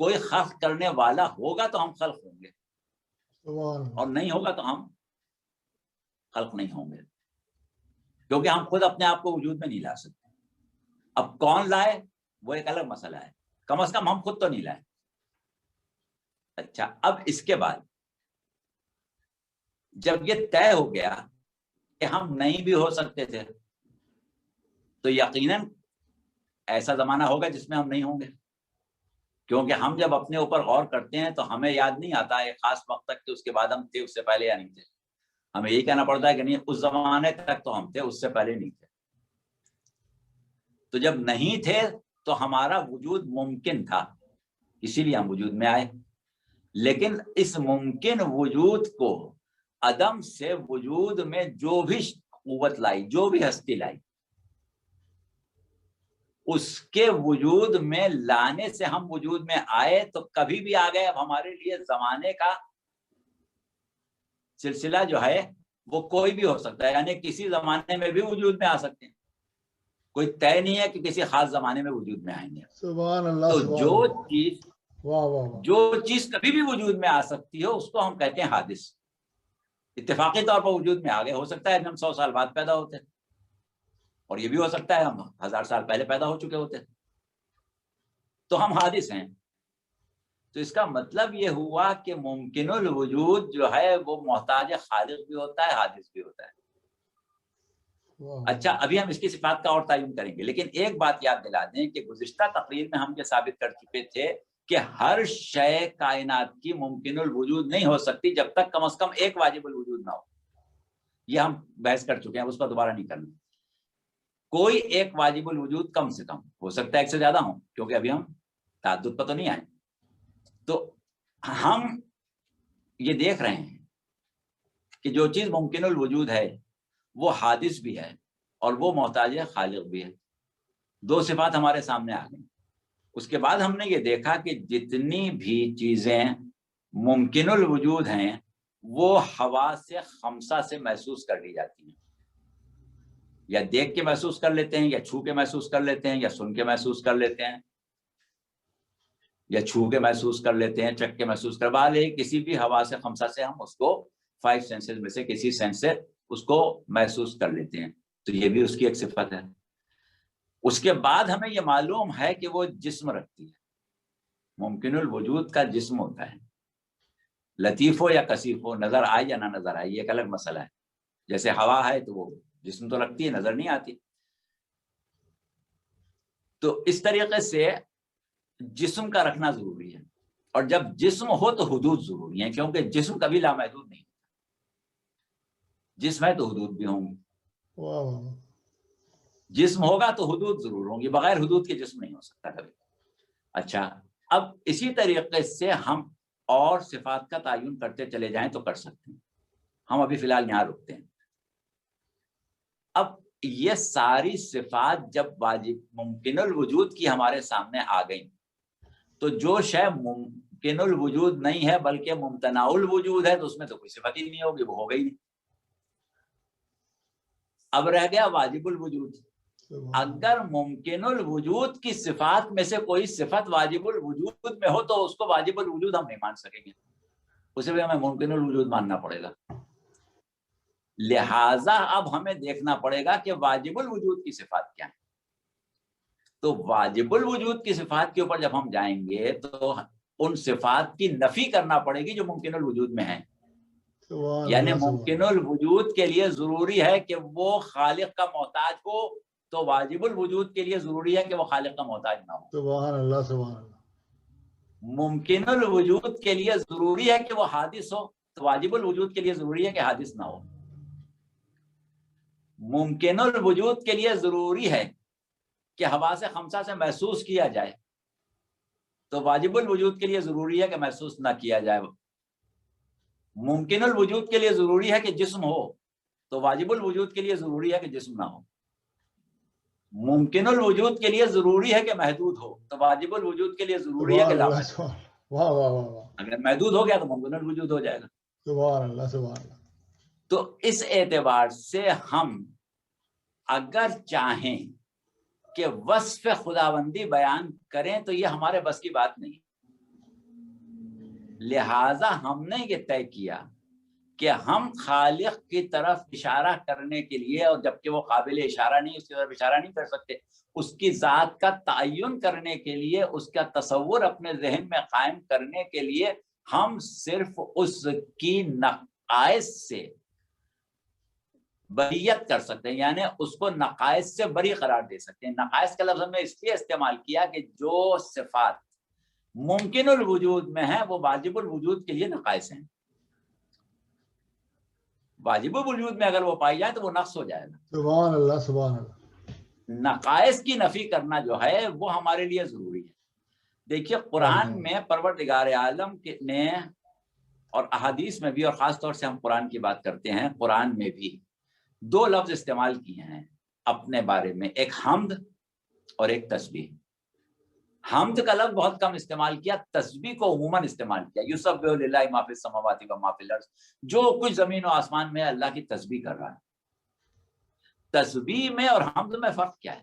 کوئی خلق کرنے والا ہوگا تو ہم خلق ہوں گے، اور نہیں ہوگا تو ہم خلق نہیں ہوں گے، کیونکہ ہم خود اپنے آپ کو وجود میں نہیں لا سکتے. اب کون لائے وہ ایک الگ مسئلہ ہے، کم از کم ہم خود تو نہیں لائے. اچھا، اب اس کے بعد جب یہ طے ہو گیا کہ ہم نہیں بھی ہو سکتے تھے، تو یقیناً ایسا زمانہ ہوگا جس میں ہم نہیں ہوں گے. کیونکہ ہم جب اپنے اوپر غور کرتے ہیں تو ہمیں یاد نہیں آتا ایک خاص وقت تک کہ اس کے بعد ہم تھے اس سے پہلے یا نہیں تھے. ہمیں یہی کہنا پڑتا ہے کہ نہیں، اس زمانے تک تو ہم تھے، اس سے پہلے نہیں تھے. تو جب نہیں تھے تو ہمارا وجود ممکن تھا، اسی لیے ہم وجود میں آئے. لیکن اس ممکن وجود کو عدم سے وجود میں جو بھی قوت لائی، جو بھی ہستی لائی، اس کے وجود میں لانے سے ہم وجود میں آئے تو کبھی بھی آ گئے. اب ہمارے لیے زمانے کا سلسلہ جو ہے وہ کوئی بھی ہو سکتا ہے، یعنی کسی زمانے میں بھی وجود میں آ سکتے ہیں. کوئی طے نہیں ہے کہ کسی خاص زمانے میں وجود میں آئیں گے. سبحان اللہ. تو جو چیز کبھی بھی وجود میں آ سکتی ہے اس کو ہم کہتے ہیں حادث. اتفاقی طور پر وجود میں آ گئے, ہو سکتا ہے ہم 100 سال بعد پیدا ہوتے, اور یہ بھی ہو سکتا ہے ہم 1000 سال پہلے پیدا ہو چکے ہوتے, تو ہم حادث ہیں. تو اس کا مطلب یہ ہوا کہ ممکن الوجود جو ہے وہ محتاج خالق بھی ہوتا ہے, حادث بھی ہوتا ہے. اچھا, ابھی ہم اس کی صفات کا اور تعین کریں گے, لیکن ایک بات یاد دلا دیں کہ گزشتہ تقریر میں ہم یہ ثابت کر چکے تھے کہ ہر شے کائنات کی ممکن الوجود نہیں ہو سکتی جب تک کم از کم ایک واجب الوجود نہ ہو. یہ ہم بحث کر چکے ہیں, اس کو دوبارہ نہیں کرنا. کوئی ایک واجب الوجود کم سے کم ہو سکتا ہے, ایک سے زیادہ ہوں, کیونکہ ابھی ہم تعدد پر تو نہیں آئے. تو ہم یہ دیکھ رہے ہیں کہ جو چیز ممکن الوجود ہے وہ حادث بھی ہے اور وہ محتاج خالق بھی ہے. دو صفات ہمارے سامنے آ گئی. اس کے بعد ہم نے یہ دیکھا کہ جتنی بھی چیزیں ممکن الوجود ہیں وہ حواس خمسہ سے محسوس کر لی جاتی ہیں. یا دیکھ کے محسوس کر لیتے ہیں, یا چھو کے محسوس کر لیتے ہیں, یا سن کے محسوس کر لیتے ہیں, یا چھو کے محسوس کر لیتے ہیں, چک کے محسوس کر لے. کسی بھی حواس خمسہ سے ہم اس کو 5 سینسز میں سے کسی سینس سے اس کو محسوس کر لیتے ہیں. تو یہ بھی اس کی ایک صفت ہے. اس کے بعد ہمیں یہ معلوم ہے کہ وہ جسم رکھتی ہے. ممکن الوجود کا جسم ہوتا ہے, لطیف ہو یا کثیف ہو, نظر آئے یا نہ نظر آئے, یہ ایک الگ مسئلہ ہے. جیسے ہوا ہے تو وہ جسم تو رکھتی ہے, نظر نہیں آتی. تو اس طریقے سے جسم کا رکھنا ضروری ہے. اور جب جسم ہو تو حدود ضروری ہیں, کیونکہ جسم کبھی لامحدود نہیں. جسم ہے تو حدود بھی ہوں گی. جسم ہوگا تو حدود ضرور ہوں گی, بغیر حدود کے جسم نہیں ہو سکتا کبھی. اچھا, اب اسی طریقے سے ہم اور صفات کا تعین کرتے چلے جائیں تو کر سکتے ہیں. ہم ابھی فی الحال یہاں رکتے ہیں. اب یہ ساری صفات جب واجب ممکن الوجود کی ہمارے سامنے آ گئیں تو جو شے ممکن الوجود نہیں ہے بلکہ ممتنع الوجود ہے تو اس میں تو کوئی صفت ہی نہیں ہوگی, وہ ہو گئی نہیں. اب رہ گیا واجب الوجود. اگر ممکن الوجود کی صفات میں سے کوئی صفت واجب الوجود میں ہو تو اس کو واجب الوجود ہم نہیں مان سکیں گے, اسے بھی ہمیں ممکن الوجود ماننا پڑے گا. لہٰذا اب ہمیں دیکھنا پڑے گا کہ واجب الوجود کی صفات کیا ہے. تو واجب الوجود کی صفات کے اوپر جب ہم جائیں گے تو ان صفات کی نفی کرنا پڑے گی جو ممکن الوجود میں ہیں. یعنی ممکن الوجود کے لیے ضروری ہے کہ وہ خالق کا محتاج ہو, تو واجب الوجود کے لیے ضروری ہے کہ وہ خالق کا محتاج نہ ہو. سبحان اللہ, سبحان اللہ. ممکن الوجود کے لیے ضروری ہے کہ وہ حادث ہو, تو واجب الوجود کے لیے ضروری ہے کہ حادث نہ ہو. ممکن الوجود کے لیے ضروری ہے کہ حواس خمسہ سے محسوس کیا جائے, تو واجب الوجود کے لیے ضروری ہے کہ محسوس نہ کیا جائے. ممکن الوجود کے لیے ضروری ہے کہ جسم ہو, تو واجب الوجود کے لیے ضروری ہے کہ جسم نہ ہو. ممکن الوجود کے لیے ضروری ہے کہ محدود ہو, تو واجب الوجود کے لیے ضروری ہے کہ لا محدود. واہ واہ واہ. اگر محدود ہو گیا تو ممکن الوجود ہو جائے گا. سبحان اللہ, سبحان اللہ. تو اس اعتبار سے ہم اگر چاہیں کہ وصف خداوندی بیان کریں تو یہ ہمارے بس کی بات نہیں. لہٰذا ہم نے یہ طے کیا کہ ہم خالق کی طرف اشارہ کرنے کے لیے, اور جبکہ وہ قابل اشارہ نہیں, اس کی طرف اشارہ نہیں کر سکتے, اس کی ذات کا تعین کرنے کے لیے, اس کا تصور اپنے ذہن میں قائم کرنے کے لیے ہم صرف اس کی نقائص سے بریت کر سکتے ہیں. یعنی اس کو نقائص سے بری قرار دے سکتے ہیں. نقائص کا لفظ ہم نے اس لیے استعمال کیا کہ جو صفات ممکن الوجود میں ہیں وہ واجب الوجود کے لیے نقائص ہیں. واجب الوجود میں اگر وہ پائی جائے تو وہ نقص ہو جائے گا. سبحان اللہ, سبحان اللہ. نقائص کی نفی کرنا جو ہے وہ ہمارے لیے ضروری ہے. دیکھیے قرآن میں پروردگار عالم نے, اور احادیث میں بھی, اور خاص طور سے ہم قرآن کی بات کرتے ہیں, قرآن میں بھی 2 لفظ استعمال کیے ہیں اپنے بارے میں, ایک حمد اور ایک تسبیح. حمد کا لفظ بہت کم استعمال کیا, تسبیح کو عموماً استعمال کیا. یسبح للہ ما فی السماوات و ما فی الارض, جو کچھ زمین و آسمان میں اللہ کی تسبیح کر رہا ہے. تسبیح میں اور حمد میں فرق کیا ہے؟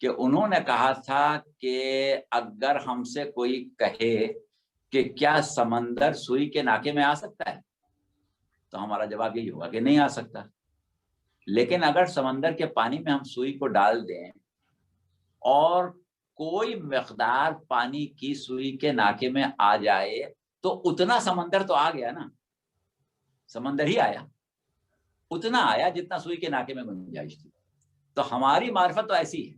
کہ انہوں نے کہا تھا کہ اگر ہم سے کوئی کہے کہ کیا سمندر سوئی کے ناکے میں آ سکتا ہے تو ہمارا جواب یہی ہوگا کہ نہیں آ سکتا. لیکن اگر سمندر کے پانی میں ہم سوئی کو ڈال دیں اور کوئی مقدار پانی کی سوئی کے ناکے میں آ جائے تو اتنا سمندر تو آ گیا نا, سمندر ہی آیا, اتنا آیا جتنا سوئی کے ناکے میں گنجائش تھی. تو ہماری معرفت تو ایسی ہے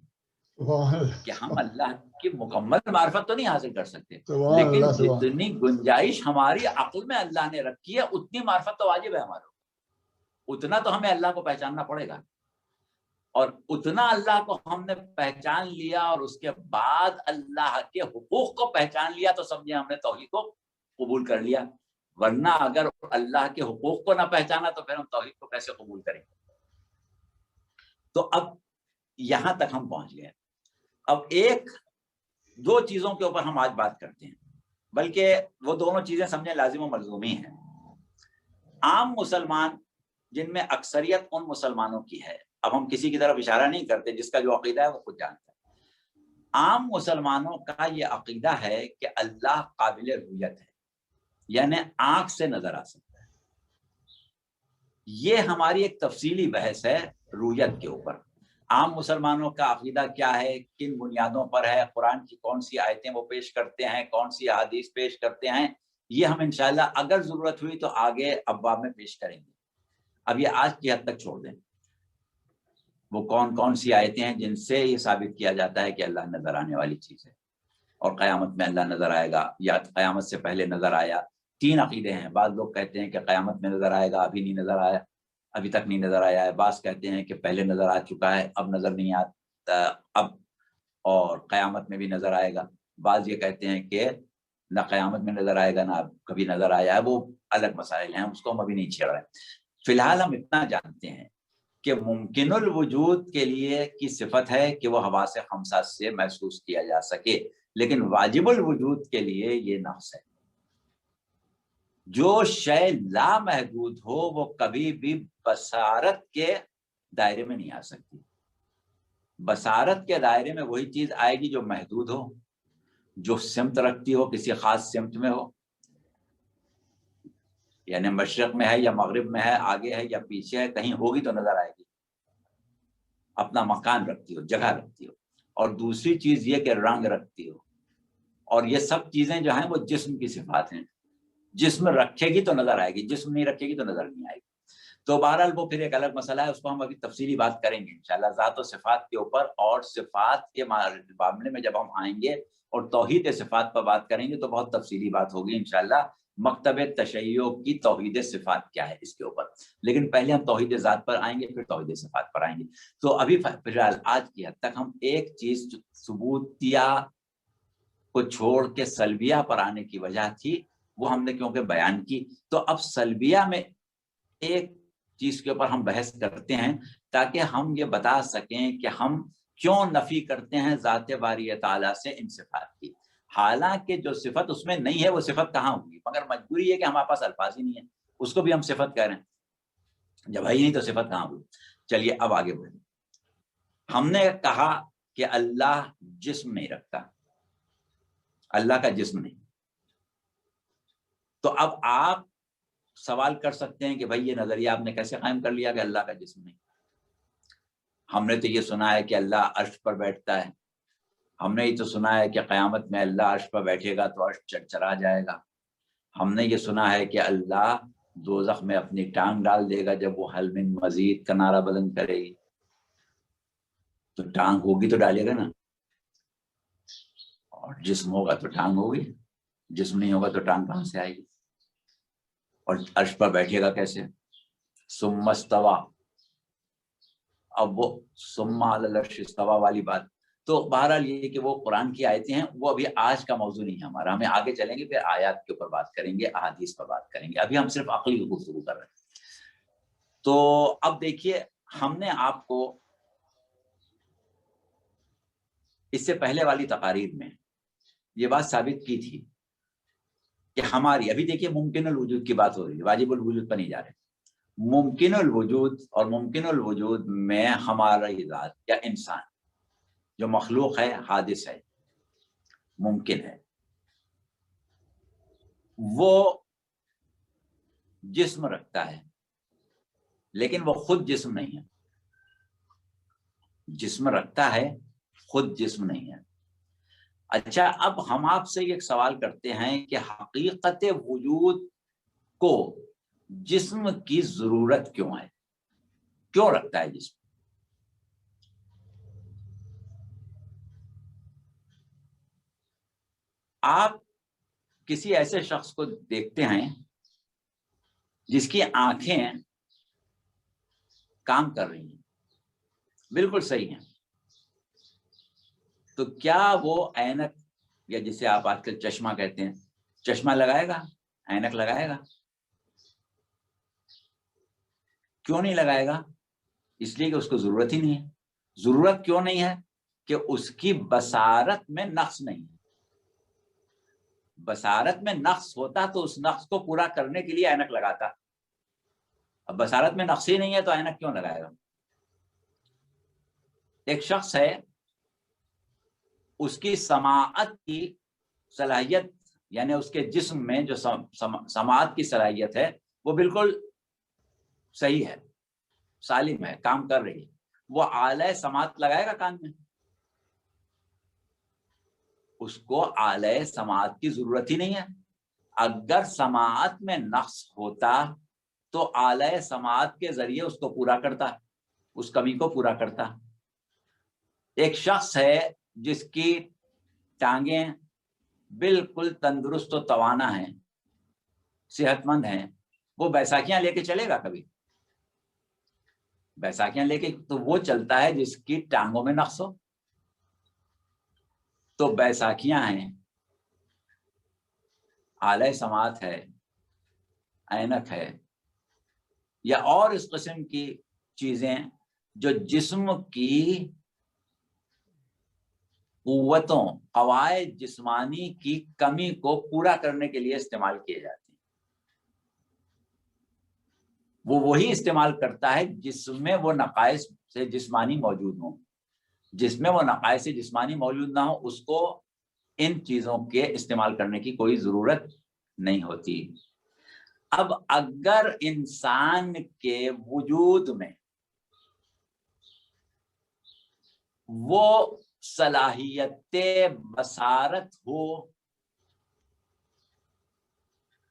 کہ ہم اللہ کی مکمل معرفت تو نہیں حاصل کر سکتے, لیکن جتنی گنجائش ہماری عقل میں اللہ نے رکھی ہے اتنی معرفت تو واجب ہے ہمارے, اتنا تو ہمیں اللہ کو پہچاننا پڑے گا. اور اتنا اللہ کو ہم نے پہچان لیا اور اس کے بعد اللہ کے حقوق کو پہچان لیا تو سمجھے ہم نے توحید کو قبول کر لیا. ورنہ اگر اللہ کے حقوق کو نہ پہچانا تو پھر ہم توحید کو کیسے قبول کریں گے. تو اب یہاں تک ہم پہنچ گئے. اب ایک دو چیزوں کے اوپر ہم آج بات کرتے ہیں, بلکہ وہ دونوں چیزیں سمجھیں لازم و ملزومی ہیں. عام مسلمان جن میں اکثریت ان مسلمانوں کی ہے, اب ہم کسی کی طرف اشارہ نہیں کرتے, جس کا جو عقیدہ ہے وہ خود جانتا ہے. عام مسلمانوں کا یہ عقیدہ ہے کہ اللہ قابل رؤیت ہے, یعنی آنکھ سے نظر آ سکتا ہے. یہ ہماری ایک تفصیلی بحث ہے رؤیت کے اوپر. عام مسلمانوں کا عقیدہ کیا ہے, کن بنیادوں پر ہے, قرآن کی کون سی آیتیں وہ پیش کرتے ہیں, کون سی احادیث پیش کرتے ہیں, یہ ہم انشاءاللہ اگر ضرورت ہوئی تو آگے ابواب میں پیش کریں گے. اب یہ آج کی حد تک چھوڑ دیں, وہ کون کون سی آیتیں ہیں جن سے یہ ثابت کیا جاتا ہے کہ اللہ نظر آنے والی چیز ہے اور قیامت میں اللہ نظر آئے گا یا قیامت سے پہلے نظر آیا. 3 عقیدے ہیں. بعض لوگ کہتے ہیں کہ قیامت میں نظر آئے گا, ابھی نہیں نظر آیا, ابھی تک نہیں نظر آیا ہے. بعض کہتے ہیں کہ پہلے نظر آ چکا ہے, اب نظر نہیں آتا اب, اور قیامت میں بھی نظر آئے گا. بعض یہ کہتے ہیں کہ نہ قیامت میں نظر آئے گا نہ کبھی نظر آیا ہے. وہ الگ مسائل ہیں, اس کو ہم ابھی نہیں چھیڑ رہے. فی الحال ہم اتنا جانتے ہیں کہ ممکن الوجود کے لیے کی صفت ہے کہ وہ حواس خمسہ سے محسوس کیا جا سکے, لیکن واجب الوجود کے لیے یہ نقص ہے. جو شے لا محدود ہو وہ کبھی بھی بصارت کے دائرے میں نہیں آ سکتی. بصارت کے دائرے میں وہی چیز آئے گی جو محدود ہو, جو سمت رکھتی ہو, کسی خاص سمت میں ہو, یعنی مشرق میں ہے یا مغرب میں ہے, آگے ہے یا پیچھے ہے, کہیں ہوگی تو نظر آئے گی, اپنا مکان رکھتی ہو, جگہ رکھتی ہو. اور دوسری چیز یہ کہ رنگ رکھتی ہو. اور یہ سب چیزیں جو ہیں وہ جسم کی صفات ہیں. جسم رکھے گی تو نظر آئے گی, جسم نہیں رکھے گی تو نظر نہیں آئے گی. تو بہرحال وہ پھر ایک الگ مسئلہ ہے, اس کو ہم ابھی تفصیلی بات کریں گے انشاءاللہ ذات و صفات کے اوپر. اور صفات کے معاملے میں جب ہم آئیں گے اور توحید صفات پر بات کریں گے تو بہت تفصیلی بات ہوگی انشاءاللہ. مکتب تشیع کی توحید صفات کیا ہے اس کے اوپر, لیکن پہلے ہم توحید ذات پر آئیں گے, پھر توحید صفات پر آئیں گے. تو ابھی فی الحال آج کی حد تک ہم ایک چیز ثبوتیہ کو چھوڑ کے سلبیہ پر آنے کی وجہ تھی وہ ہم نے کیونکہ بیان کی. تو اب سلبیہ میں ایک چیز کے اوپر ہم بحث کرتے ہیں تاکہ ہم یہ بتا سکیں کہ ہم کیوں نفی کرتے ہیں ذات باری تعالیٰ سے ان صفات کی. حالانکہ جو صفت اس میں نہیں ہے وہ صفت کہاں ہوگی, مگر مجبوری ہے کہ ہمارے پاس الفاظ ہی نہیں ہے, اس کو بھی ہم صفت کہہ رہے ہیں. جب ہے ہی نہیں تو صفت کہاں ہوگی. چلیے اب آگے بڑھیں. ہم نے کہا کہ اللہ جسم نہیں رکھتا, اللہ کا جسم نہیں. تو اب آپ سوال کر سکتے ہیں کہ بھائی یہ نظریہ آپ نے کیسے قائم کر لیا کہ اللہ کا جسم نہیں. ہم نے تو یہ سنا ہے کہ اللہ عرش پر بیٹھتا ہے, ہم نے یہ تو سنا ہے کہ قیامت میں اللہ عرش پر بیٹھے گا تو عرش چرچرا جائے گا. ہم نے یہ سنا ہے کہ اللہ دوزخ میں اپنی ٹانگ ڈال دے گا جب وہ حل من مزید کا نعرہ بلند کرے گی. تو ٹانگ ہوگی تو ڈالے گا نا, اور جسم ہوگا تو ٹانگ ہوگی, جسم نہیں ہوگا تو ٹانگ کہاں سے آئے گی. اور عرش پر بیٹھے گا کیسے؟ ثم استوى, اب وہ ثم علی العرش استوى والی بات. تو بہرحال یہ کہ وہ قرآن کی آیتیں ہیں, وہ ابھی آج کا موضوع نہیں ہے ہمارا. ہمیں آگے چلیں گے پھر آیات کے اوپر بات کریں گے, احادیث پر بات کریں گے. ابھی ہم صرف عقلی گفتگو کر رہے ہیں. تو اب دیکھیے, ہم نے آپ کو اس سے پہلے والی تقاریر میں یہ بات ثابت کی تھی کہ ہماری, ابھی دیکھیے ممکن الوجود کی بات ہو رہی ہے, واجب الوجود پر نہیں جا رہے. ممکن الوجود اور ممکن الوجود میں ہمارا ذات یا انسان جو مخلوق ہے حادث ہے، ممکن ہے، وہ جسم رکھتا ہے لیکن وہ خود جسم نہیں ہے. جسم رکھتا ہے، خود جسم نہیں ہے. اچھا، اب ہم آپ سے ایک سوال کرتے ہیں کہ حقیقت وجود کو جسم کی ضرورت کیوں ہے؟ کیوں رکھتا ہے جسم؟ آپ کسی ایسے شخص کو دیکھتے ہیں جس کی آنکھیں کام کر رہی ہیں، بالکل صحیح ہیں، تو کیا وہ اینک یا جسے آپ آج کل چشمہ کہتے ہیں، چشمہ لگائے گا؟ اینک لگائے گا؟ کیوں نہیں لگائے گا؟ اس لیے کہ اس کو ضرورت ہی نہیں ہے. ضرورت کیوں نہیں ہے؟ کہ اس کی بصارت میں نقص نہیں ہے. بصارت میں نقص ہوتا تو اس نقص کو پورا کرنے کے لیے اینک لگاتا. اب بصارت میں نقص ہی نہیں ہے تو اینک کیوں لگائے گا؟ ایک شخص ہے، اس کی سماعت کی صلاحیت، یعنی اس کے جسم میں جو سماعت کی صلاحیت ہے وہ بالکل صحیح ہے، سالم ہے، کام کر رہی ہے. وہ آلہ سماعت لگائے گا کان میں؟ اس کو آلہ سماعت کی ضرورت ہی نہیں ہے. اگر سماعت میں نقص ہوتا تو آلہ سماعت کے ذریعے اس کو پورا کرتا، اس کمی کو پورا کرتا. ایک شخص ہے جس کی ٹانگیں بالکل تندرست و توانا ہیں، صحت مند ہیں، وہ بیساکھیاں لے کے چلے گا کبھی؟ بیساکھیاں لے کے تو وہ چلتا ہے جس کی ٹانگوں میں نقص ہو. تو بیساکھیاں ہیں، آلہ سماعت ہے، اینک ہے، یا اور اس قسم کی چیزیں جو جسم کی قوتوں، قواعد جسمانی کی کمی کو پورا کرنے کے لیے استعمال کیے جاتے ہیں. وہ وہی استعمال کرتا ہے جس میں وہ نقائص سے جسمانی موجود ہوں. جس میں وہ نقائص سے جسمانی موجود نہ ہو اس کو ان چیزوں کے استعمال کرنے کی کوئی ضرورت نہیں ہوتی. اب اگر انسان کے وجود میں وہ صلاحیت بصارت ہو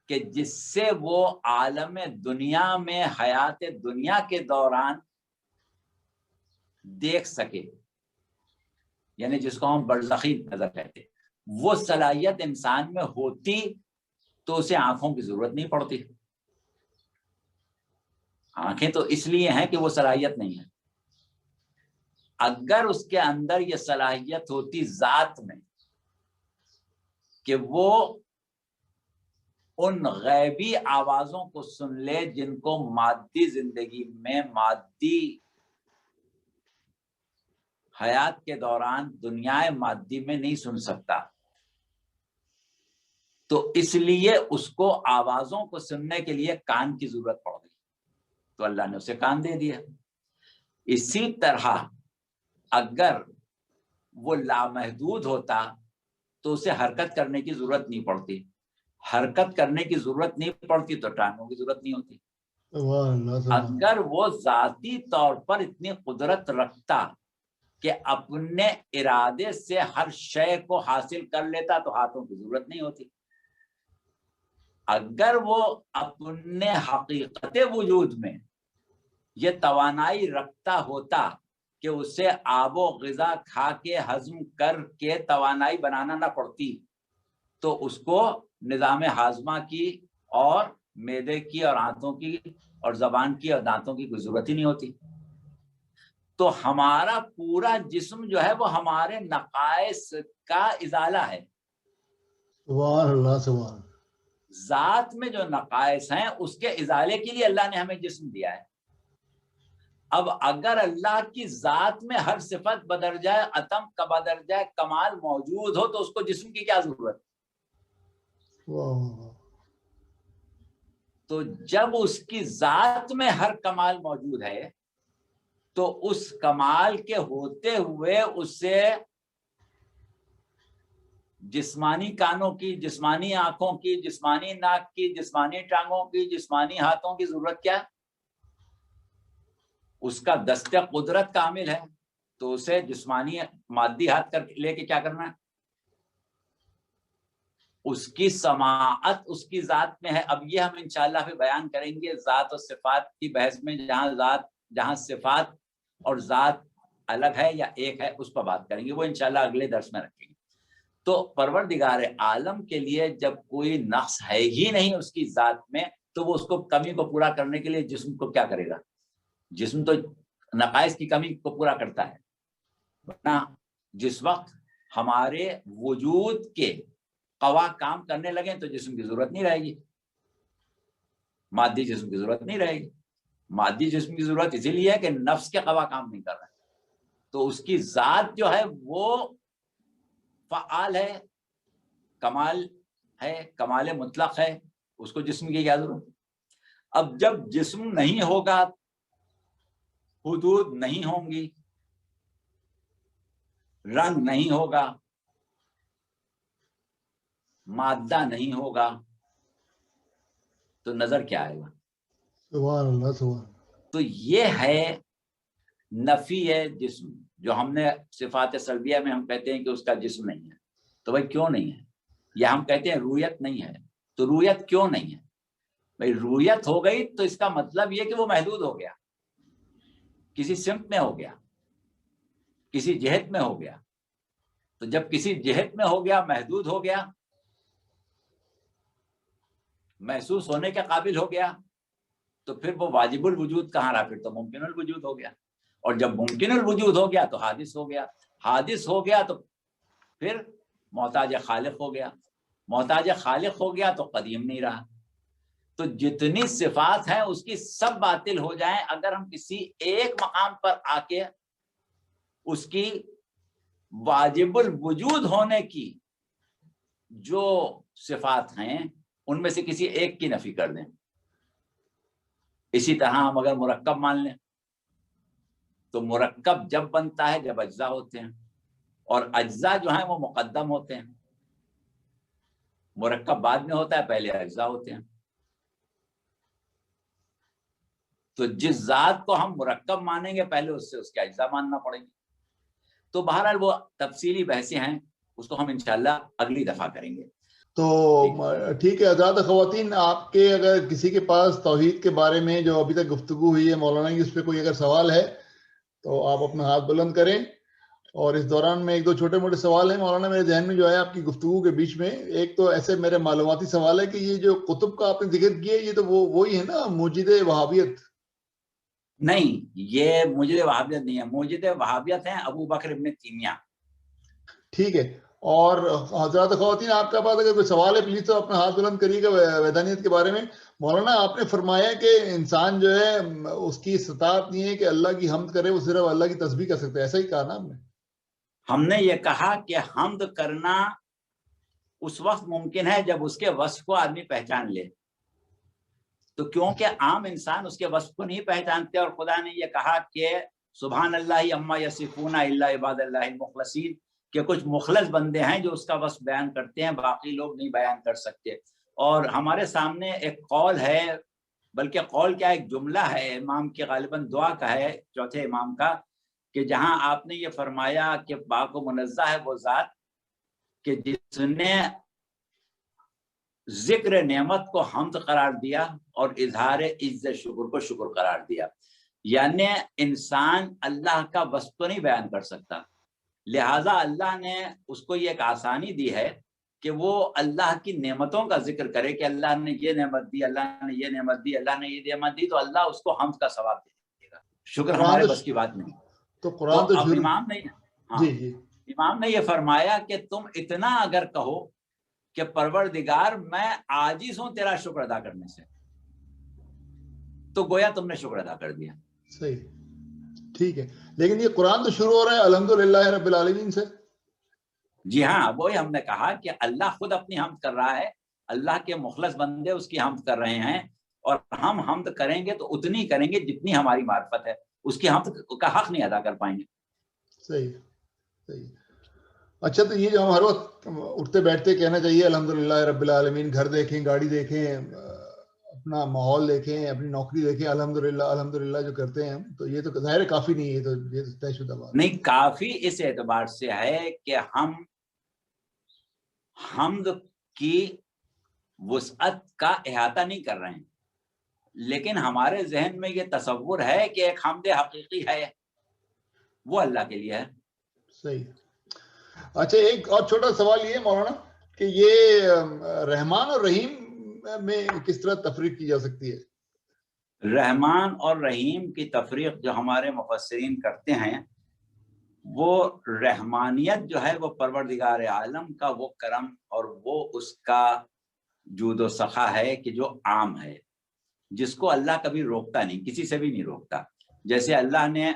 کہ جس سے وہ عالم دنیا میں حیات دنیا کے دوران دیکھ سکے، یعنی جس کو ہم برزخی نظر کہتے ہیں، وہ صلاحیت انسان میں ہوتی تو اسے آنکھوں کی ضرورت نہیں پڑتی. آنکھیں تو اس لیے ہیں کہ وہ صلاحیت نہیں ہے. اگر اس کے اندر یہ صلاحیت ہوتی ذات میں کہ وہ ان غیبی آوازوں کو سن لے جن کو مادی زندگی میں، مادی حیات کے دوران دنیا مادی میں نہیں سن سکتا، تو اس لیے اس کو آوازوں کو سننے کے لیے کان کی ضرورت پڑ گئی، تو اللہ نے اسے کان دے دیا. اسی طرح اگر وہ لامحدود ہوتا تو اسے حرکت کرنے کی ضرورت نہیں پڑتی. حرکت کرنے کی ضرورت نہیں پڑتی تو ٹانگوں کی ضرورت نہیں ہوتی. اگر وہ ذاتی طور پر اتنی قدرت رکھتا کہ اپنے ارادے سے ہر شے کو حاصل کر لیتا تو ہاتھوں کی ضرورت نہیں ہوتی. اگر وہ اپنے حقیقت وجود میں یہ توانائی رکھتا ہوتا کہ اسے آب و غذا کھا کے ہضم کر کے توانائی بنانا نہ پڑتی تو اس کو نظام ہاضمہ کی اور معدے کی اور آنتوں کی اور زبان کی اور دانتوں کی کوئی ضرورت ہی نہیں ہوتی. تو ہمارا پورا جسم جو ہے وہ ہمارے نقائص کا ازالہ ہے. سبحان اللہ، سبحان. ذات میں جو نقائص ہیں اس کے ازالے کے لیے اللہ نے ہمیں جسم دیا ہے. اب اگر اللہ کی ذات میں ہر صفت بدرجائے عتم کا بدرجائے کمال موجود ہو تو اس کو جسم کی کیا ضرورت؟ تو جب اس کی ذات میں ہر کمال موجود ہے تو اس کمال کے ہوتے ہوئے اس سے جسمانی کانوں کی، جسمانی آنکھوں کی، جسمانی ناک کی، جسمانی ٹانگوں کی، جسمانی ہاتھوں کی ضرورت کیا؟ اس کا دست قدرت کامل ہے، تو اسے جسمانی مادی ہاتھ کر لے کے کیا کرنا ہے؟ اس کی سماعت اس کی ذات میں ہے. اب یہ ہم انشاءاللہ پھر بیان کریں گے ذات اور صفات کی بحث میں، جہاں صفات اور ذات الگ ہے یا ایک ہے اس پر بات کریں گے، وہ انشاءاللہ اگلے درس میں رکھیں گے. تو پروردگار عالم کے لیے جب کوئی نقص ہے ہی نہیں اس کی ذات میں، تو وہ اس کو کمی کو پورا کرنے کے لیے جسم کو کیا کرے گا؟ جسم تو نقائص کی کمی کو پورا کرتا ہے. جس وقت ہمارے وجود کے قوا کام کرنے لگے تو جسم کی ضرورت نہیں رہے گی، مادی جسم کی ضرورت نہیں رہے گی. مادی جسم کی ضرورت اسی لیے ہے کہ نفس کے قوا کام نہیں کر رہے، تو اس کی ذات جو ہے وہ فعال ہے، کمال ہے، کمال مطلق ہے، اس کو جسم کی کیا ضرورت؟ اب جب جسم نہیں ہوگا، حدود نہیں ہوں گی، رنگ نہیں ہوگا، مادہ نہیں ہوگا، تو نظر کیا آئے گا؟ سبحان اللہ سبحان. تو یہ ہے نفی ہے جسم، جو ہم نے صفات سلبیہ میں ہم کہتے ہیں کہ اس کا جسم نہیں ہے. تو بھائی کیوں نہیں ہے؟ یا ہم کہتے ہیں رویت نہیں ہے، تو رویت کیوں نہیں ہے؟ بھائی رویت ہو گئی تو اس کا مطلب یہ کہ وہ محدود ہو گیا، کسی سمت میں ہو گیا، کسی جہت میں ہو گیا. تو جب کسی جہت میں ہو گیا، محدود ہو گیا، محسوس ہونے کے قابل ہو گیا، تو پھر وہ واجب الوجود کہاں رہا؟ پھر تو ممکن الوجود ہو گیا. اور جب ممکن الوجود ہو گیا تو حادث ہو گیا، حادث ہو گیا تو پھر محتاج خالق ہو گیا، محتاج خالق ہو گیا تو قدیم نہیں رہا. تو جتنی صفات ہیں اس کی سب باطل ہو جائیں اگر ہم کسی ایک مقام پر آ کے اس کی واجب الوجود ہونے کی جو صفات ہیں ان میں سے کسی ایک کی نفی کر دیں. اسی طرح ہم اگر مرکب مان لیں تو مرکب جب بنتا ہے جب اجزاء ہوتے ہیں، اور اجزاء جو ہیں وہ مقدم ہوتے ہیں. مرکب بعد میں ہوتا ہے، پہلے اجزاء ہوتے ہیں. تو جس ذات کو ہم مرکب مانیں گے پہلے اس سے اس کے اجزاء ماننا پڑیں گے. تو بہرحال وہ تفصیلی بحثیں ہیں، اس کو ہم انشاءاللہ اگلی دفعہ کریں گے. تو ٹھیک ہے حضرات خواتین، آپ کے اگر کسی کے پاس توحید کے بارے میں جو ابھی تک گفتگو ہوئی ہے مولانا کی، اس پہ کوئی اگر سوال ہے تو آپ اپنا ہاتھ بلند کریں. اور اس دوران میں ایک دو چھوٹے موٹے سوال ہیں مولانا میرے ذہن میں جو ہے آپ کی گفتگو کے بیچ میں. ایک تو ایسے میرے معلوماتی سوال ہے کہ یہ جو کتب کا آپ نے ذکر کیا یہ تو وہی ہے نا موجد وہابیت؟ نہیں، یہ موجد وہابیت نہیں ہے، موجد وہابیت ہیں ابو بکر ابن تیمیہ. ٹھیک ہے. اور حضرات خواتین آپ کے پاس اگر کوئی سوال ہے پلیز تو اپنا ہاتھ بلند کریے گا وحدانیت کے بارے میں. مولانا آپ نے فرمایا کہ انسان جو ہے اس کی استطاعت نہیں ہے کہ اللہ کی حمد کرے، وہ صرف اللہ کی تسبیح کر سکتے ہیں، ایسا ہی کہا نا آپ نے؟ ہم نے یہ کہا کہ حمد کرنا اس وقت ممکن ہے جب اس کے وصف کو آدمی پہچان لے. تو کیونکہ عام انسان اس کے وصف کو نہیں پہچانتے، اور خدا نے یہ کہا کہ سبحان اللہ اما یصفون الا عباد اللہ المخلصین، کہ کچھ مخلص بندے ہیں جو اس کا وصف بیان کرتے ہیں، باقی لوگ نہیں بیان کر سکتے. اور ہمارے سامنے ایک قول ہے، بلکہ قول کیا ایک جملہ ہے امام کے، غالباً دعا کا ہے، چوتھے امام کا، کہ جہاں آپ نے یہ فرمایا کہ پاک و منزہ ہے وہ ذات کہ جس نے ذکر نعمت کو حمد قرار دیا اور اظہار عزت شکر کو شکر قرار دیا. یعنی انسان اللہ کا وصف تو نہیں بیان کر سکتا، لہٰذا اللہ نے اس کو یہ ایک آسانی دی ہے کہ وہ اللہ کی نعمتوں کا ذکر کرے کہ اللہ نے یہ نعمت دی، اللہ نے یہ نعمت دی، اللہ نے یہ نعمت دی، تو اللہ اس کو حمد کا ثواب دے گا. شکر ہمارے بس کی بات نہیں. تو قرآن تو اب امام نے جی امام نے یہ فرمایا کہ تم اتنا اگر کہو کہ پروردگار میں عاجز ہوں تیرا شکر ادا کرنے سے، تو گویا تم نے شکر ادا کر دیا. صحیح، ٹھیک ہے. لیکن یہ قرآن تو شروع ہو رہا ہے الحمدللہ رب العالمین سے. جی ہاں، وہی ہم نے کہا کہ اللہ خود اپنی حمد کر رہا ہے، اللہ کے مخلص بندے اس کی حمد کر رہے ہیں، اور ہم حمد کریں گے تو اتنی کریں گے جتنی ہماری معرفت ہے. اس کی ہم کا حق نہیں ادا کر پائیں گے. صحیح صحیح. اچھا تو یہ جو ہم ہر وقت اٹھتے بیٹھتے کہنا چاہیے الحمدللہ رب العالمین, گھر دیکھیں, گاڑی دیکھیں, اپنا ماحول دیکھیں, اپنی نوکری دیکھیں, الحمدللہ جو کرتے ہیں ہم, تو یہ تو ظاہر کافی نہیں ہے, تو یہ طے شدہ بات نہیں, کافی اس اعتبار سے ہے کہ ہم حمد کی وسعت کا احاطہ نہیں کر رہے ہیں, لیکن ہمارے ذہن میں یہ تصور ہے کہ ایک حمد حقیقی ہے, وہ اللہ کے لیے ہے. صحیح. اچھا ایک اور چھوٹا سوال یہ مولانا کہ یہ رحمان اور رحیم میں کس طرح تفریق کی جا سکتی ہے؟ رحمان اور رحیم کی تفریق جو ہمارے مفسرین کرتے ہیں, وہ رحمانیت جو ہے وہ پروردگار عالم کا وہ کرم اور وہ اس کا جود و سخا ہے کہ جو عام ہے, جس کو اللہ کبھی روکتا نہیں, کسی سے بھی نہیں روکتا. جیسے اللہ نے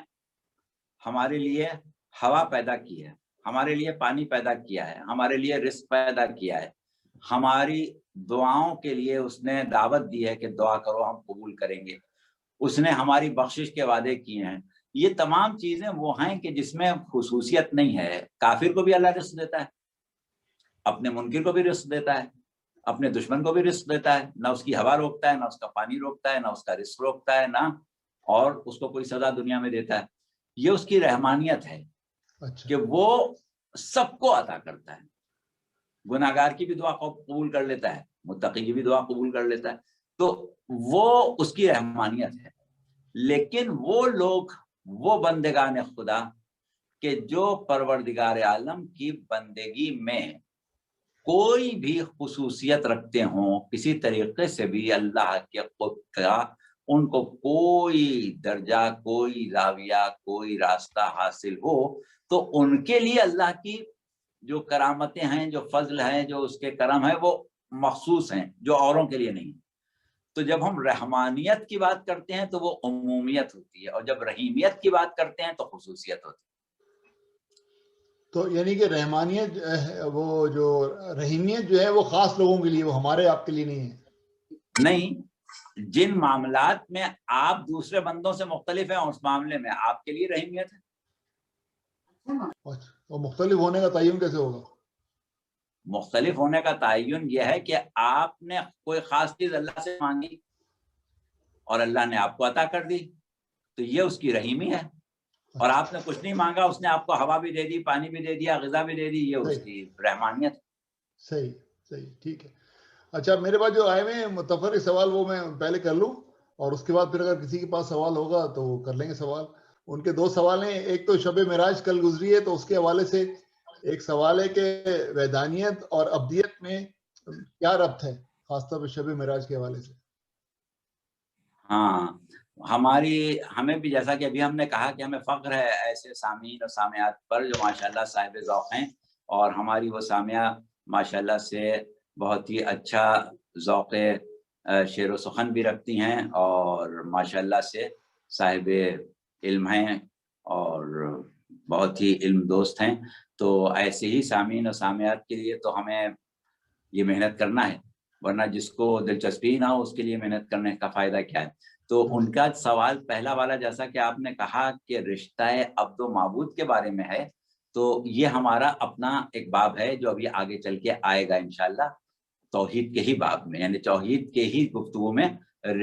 ہمارے لیے ہوا پیدا کی ہے, ہمارے لیے پانی پیدا کیا ہے, ہمارے لیے رزق پیدا کیا ہے, ہماری دعاؤں کے لیے اس نے دعوت دی ہے کہ دعا کرو ہم قبول کریں گے, اس نے ہماری بخشش کے وعدے کیے ہیں. یہ تمام چیزیں وہ ہیں کہ جس میں خصوصیت نہیں ہے. کافر کو بھی اللہ رزق دیتا ہے, اپنے منکر کو بھی رزق دیتا ہے, اپنے دشمن کو بھی رزق دیتا ہے. نہ اس کی ہوا روکتا ہے, نہ اس کا پانی روکتا ہے, نہ اس کا رزق روکتا ہے, نہ اور اس کو کوئی سزا دنیا میں دیتا ہے. یہ اس کی رحمانیت ہے کہ وہ سب کو عطا کرتا ہے. گناہگار کی بھی دعا قبول کر لیتا ہے, متقی کی بھی دعا قبول کر لیتا ہے, تو وہ اس کی رحمانیت ہے. لیکن وہ لوگ, وہ بندگان خدا کہ جو پروردگار عالم کی بندگی میں کوئی بھی خصوصیت رکھتے ہوں کسی طریقے سے بھی اللہ کے خود کا, ان کو کوئی درجہ, کوئی زاویہ, کوئی راستہ حاصل ہو, تو ان کے لیے اللہ کی جو کرامتیں ہیں, جو فضل ہیں, جو اس کے کرم ہیں, وہ مخصوص ہیں, جو اوروں کے لیے نہیں. تو جب ہم رحمانیت کی بات کرتے ہیں تو وہ عمومیت ہوتی ہے, اور جب رحیمیت کی بات کرتے ہیں تو خصوصیت ہوتی ہے. تو یعنی کہ رحمانیت وہ جو رحیمیت جو ہے وہ خاص لوگوں کے لیے, وہ ہمارے آپ کے لیے نہیں ہے. نہیں, جن معاملات میں آپ دوسرے بندوں سے مختلف ہیں اس معاملے میں آپ کے لیے رحیمیت ہے. اور مختلف ہونے کا تعین کیسے ہوگا؟ مختلف ہونے کا تعین یہ ہے کہ آپ نے کوئی خاص چیز اللہ سے مانگی اور اللہ نے آپ کو عطا کر دی, تو یہ اس کی رحیمی ہے. اور آپ نے کچھ نہیں مانگا, اس نے آپ کو ہوا بھی دے دی, پانی بھی دے دیا, غذا بھی دے دی, یہ اس کی رحمانیت. صحیح صحیح, ٹھیک ہے. اچھا میرے پاس جو آئے ہوئے متفرق سوال وہ میں پہلے کر لوں, اور اس کے بعد پھر اگر کسی کے پاس سوال ہوگا تو وہ کر لیں گے سوال. ان کے دو سوال ہیں, ایک تو شب معراج کل گزری ہے, تو اس کے حوالے سے ایک سوال ہے کہ وحدانیت اور ابدیت میں کیا ربط ہے, خاص طور پہ شب معراج کے حوالے سے. ہاں, ہمیں بھی جیسا کہ ابھی ہم نے کہا کہ ہمیں فخر ہے ایسے سامعین اور سامعات پر جو ماشاءاللہ صاحب ذوق ہیں, اور ہماری وہ سامعہ ماشاءاللہ سے بہت ہی اچھا ذوق شعر و سخن بھی رکھتی ہیں, اور ماشاءاللہ سے صاحب علم ہیں اور بہت ہی علم دوست ہیں. تو ایسے ہی سامعین اور سامعات کے لیے تو ہمیں یہ محنت کرنا ہے, ورنہ جس کو دلچسپی نہ ہو اس کے لیے محنت کرنے کا فائدہ کیا ہے. تو ان کا سوال پہلا والا جیسا کہ آپ نے کہا کہ رشتہ عبد و معبود کے بارے میں ہے, تو یہ ہمارا اپنا ایک باب ہے جو ابھی آگے چل کے آئے گا انشاءاللہ, توحید کے ہی باب میں, یعنی توحید کے ہی گفتگو میں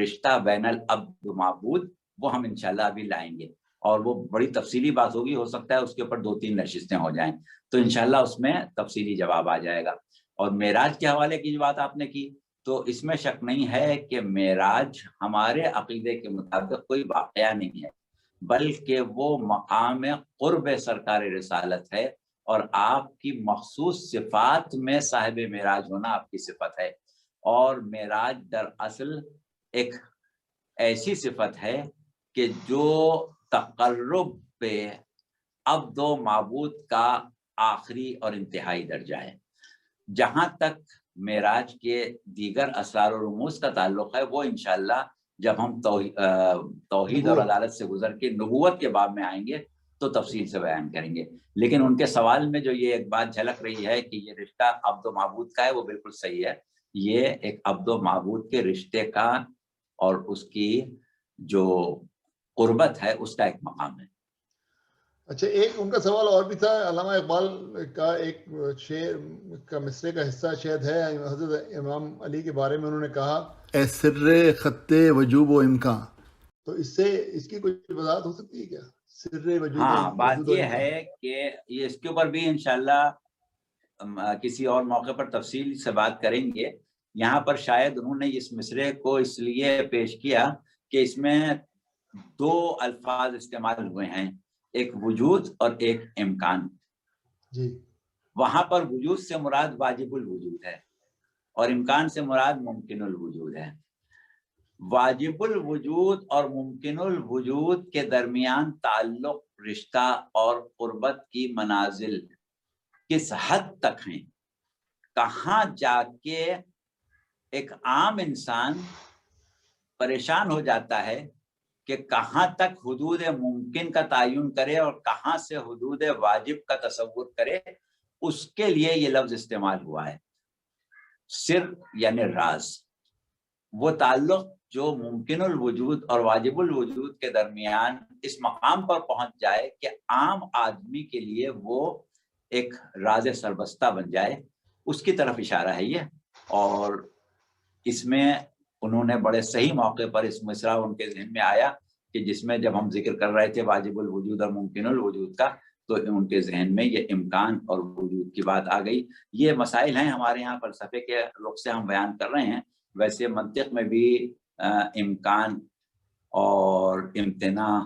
رشتہ بین العبد و معبود وہ ہم انشاءاللہ ابھی لائیں گے, اور وہ بڑی تفصیلی بات ہوگی, ہو سکتا ہے اس کے اوپر 2-3 نشستیں ہو جائیں, تو انشاءاللہ اس میں تفصیلی جواب آ جائے گا. اور معراج کے حوالے کی جو بات آپ نے کی, تو اس میں شک نہیں ہے کہ معراج ہمارے عقیدے کے مطابق کوئی واقعہ نہیں ہے, بلکہ وہ مقام قرب سرکار رسالت ہے, اور آپ کی مخصوص صفات میں صاحب معراج ہونا آپ کی صفت ہے. اور معراج در اصل ایک ایسی صفت ہے کہ جو تقرب پہ عبد و معبود کا آخری اور انتہائی درجہ ہے. جہاں تک معراج کے دیگر اسرار و رموز کا تعلق ہے, وہ انشاءاللہ جب ہم توحید اور عدالت سے گزر کے نبوت کے باب میں آئیں گے تو تفصیل سے بیان کریں گے. لیکن ان کے سوال میں جو یہ ایک بات جھلک رہی ہے کہ یہ رشتہ عبد و معبود کا ہے, وہ بالکل صحیح ہے. یہ ایک عبد و معبود کے رشتے کا اور اس کی جو قربت ہے اس کا ایک مقام ہے۔ اچھا، ایک ان کا سوال اور بھی تھا، علامہ اقبال کا ایک شعر کا مصرے کا حصہ شاید ہے، حضرت امام علی کے بارے میں انہوں نے کہا اے سر خط وجوب و امکان، تو اس سے اس کی کوئی وضاحت ہو سکتی ہے کیا؟ سر وجود ہاں، بات وجود و یہ امکان۔ ہے کہ یہ اس کے اوپر بھی انشاءاللہ کسی اور موقع پر تفصیل سے بات کریں گے۔ یہاں پر شاید انہوں نے اس مصرے کو اس لیے پیش کیا کہ اس میں دو الفاظ استعمال ہوئے ہیں، ایک وجود اور ایک امکان۔ جی، وہاں پر وجود سے مراد واجب الوجود ہے اور امکان سے مراد ممکن الوجود ہے۔ واجب الوجود اور ممکن الوجود کے درمیان تعلق، رشتہ اور قربت کی منازل کس حد تک ہیں، کہاں جا کے ایک عام انسان پریشان ہو جاتا ہے کہ کہاں تک حدود ممکن کا تعین کرے اور کہاں سے حدود واجب کا تصور کرے، اس کے لیے یہ لفظ استعمال ہوا ہے۔ سر یعنی راز، وہ تعلق جو ممکن الوجود اور واجب الوجود کے درمیان اس مقام پر پہنچ جائے کہ عام آدمی کے لیے وہ ایک راز سربستہ بن جائے، اس کی طرف اشارہ ہے یہ۔ اور اس میں انہوں نے بڑے صحیح موقع پر اس مصرع ان کے ذہن میں آیا کہ جس میں جب ہم ذکر کر رہے تھے واجب الوجود اور ممکن الوجود کا، تو ان کے ذہن میں یہ امکان اور وجود کی بات آ گئی۔ یہ مسائل ہیں ہمارے یہاں فلسفے کے رخ سے ہم بیان کر رہے ہیں، ویسے منطق میں بھی امکان اور امتناع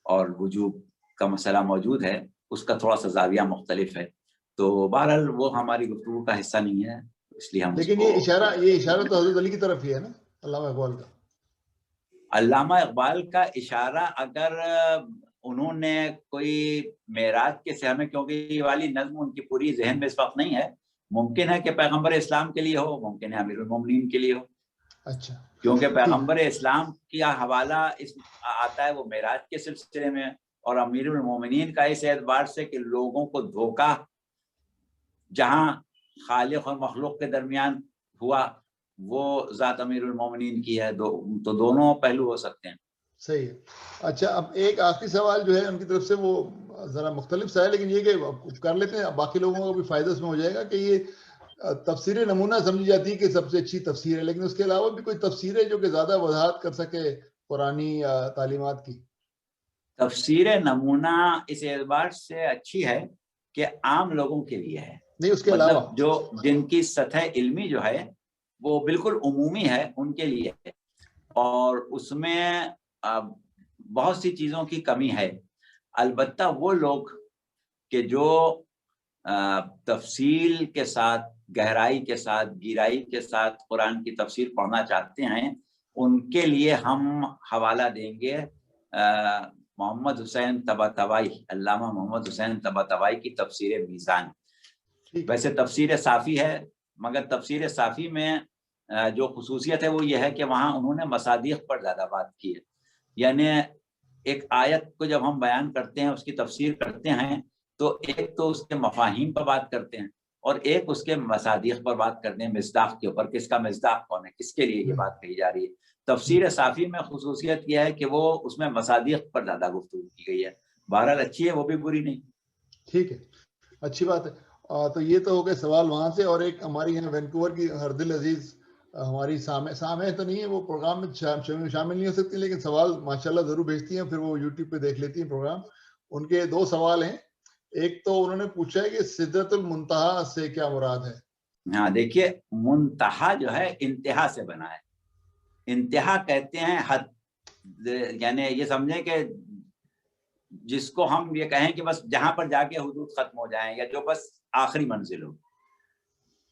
اور وجوب کا مسئلہ موجود ہے، اس کا تھوڑا سا زاویہ مختلف ہے، تو بہرحال وہ ہماری گفتگو کا حصہ نہیں ہے، اس لیے ہم لیکن یہ اشارہ تو حضرت علی کی طرف ہی ہے نا، علامہ اقبال کا۔ علامہ اقبال کا اشارہ اگر انہوں نے کوئی معراج کے سہمے، کیونکہ یہ والی نظم ان کی پوری ذہن میں اس وقت نہیں ہے، ممکن ہے کہ پیغمبر اسلام کے لیے ہو، ممکن ہے امیر المومنین کے لیے ہو۔ اچھا، کیونکہ پیغمبر اسلام کا حوالہ اس آتا ہے وہ معراج کے سلسلے میں، اور امیر المومنین کا اس اعتبار سے کہ لوگوں کو دھوکہ جہاں خالق اور مخلوق کے درمیان ہوا وہ ذات امیر المومنین کی ہے، تو دونوں پہلو ہو سکتے ہیں۔ صحیح ہے۔ اچھا، اب ایک آخری سوال جو ہے ان کی طرف سے وہ ذرا مختلف سا ہے، لیکن یہ کہ کر لیتے ہیں، باقی لوگوں کو بھی فائدہ اس میں ہو جائے گا، کہ یہ تفسیر نمونہ سمجھی جاتی ہے کہ سب سے اچھی تفسیر ہے، لیکن اس کے علاوہ بھی کوئی تفسیر ہے جو کہ زیادہ وضاحت کر سکے قرآنی تعلیمات کی؟ تفسیر نمونہ اس اعتبار سے اچھی ہے کہ عام لوگوں کے لیے ہے، نہیں، اس کے علاوہ مطلب جو جن کی سطح علمی جو ہے وہ بالکل عمومی ہے ان کے لیے ہے، اور اس میں بہت سی چیزوں کی کمی ہے۔ البتہ وہ لوگ کہ جو تفصیل کے ساتھ، گہرائی کے ساتھ، گہرائی کے ساتھ قرآن کی تفسیر پڑھنا چاہتے ہیں، ان کے لیے ہم حوالہ دیں گے محمد حسین طباطبائی، علامہ محمد حسین طباطبائی کی تفسیر میزان۔ ویسے تفسیر صافی ہے، مگر تفسیر صافی میں جو خصوصیت ہے وہ یہ ہے کہ وہاں انہوں نے مصادیق پر زیادہ بات کی ہے، یعنی ایک آیت کو جب ہم بیان کرتے ہیں، اس کی تفسیر کرتے ہیں، تو ایک تو اس کے مفاہیم پر بات کرتے ہیں اور ایک اس کے مصادیق پر بات کرتے ہیں، مصداق کے اوپر، کس کا مصداق کون ہے، کس کے لیے یہ بات کہی جا رہی ہے۔ تفسیر صافی میں خصوصیت یہ ہے کہ وہ اس میں مصادیق پر زیادہ گفتگو کی گئی ہے۔ بہرحال اچھی ہے، وہ بھی بری نہیں۔ ٹھیک ہے، اچھی بات ہے۔ تو یہ تو ہو گئے سوال وہاں سے، اور ایک ہماری یہاں وینکوور کی ہردل عزیز ہماری سامع تو نہیں ہے، وہ پروگرام میں شامل نہیں ہو سکتی، لیکن سوال ماشاءاللہ ضرور بھیجتی ہیں، پھر وہ یوٹیوب پہ دیکھ لیتی ہیں پروگرام۔ ان کے دو سوال ہیں، ایک تو انہوں نے پوچھا ہے کہ سدرۃ المنتہا سے کیا مراد ہے؟ ہاں دیکھیے، منتہا جو ہے انتہا سے بنا ہے، انتہا کہتے ہیں حد، یعنی یہ سمجھیں کہ جس کو ہم یہ کہیں کہ بس جہاں پر جا کے حدود ختم ہو جائیں، یا جو بس آخری منزل ہو،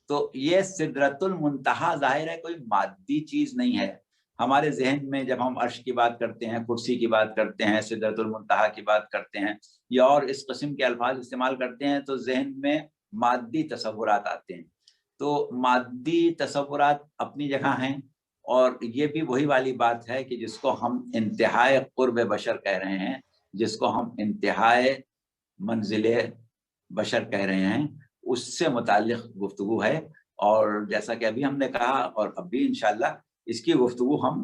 تو یہ سدرۃ المنتہا ظاہر ہے کوئی مادی چیز نہیں ہے۔ ہمارے ذہن میں جب ہم عرش کی بات کرتے ہیں، کرسی کی بات کرتے ہیں، سدرۃ المنتہا کی بات کرتے ہیں، یا اور اس قسم کے الفاظ استعمال کرتے ہیں، تو ذہن میں مادی تصورات آتے ہیں۔ تو مادی تصورات اپنی جگہ ہیں، اور یہ بھی وہی والی بات ہے کہ جس کو ہم انتہائے قرب بشر کہہ رہے ہیں، جس کو ہم انتہائے منزل بشر کہہ رہے ہیں، اس سے متعلق گفتگو ہے۔ اور جیسا کہ ابھی ہم نے کہا، اور اب بھی انشاءاللہ اس کی گفتگو ہم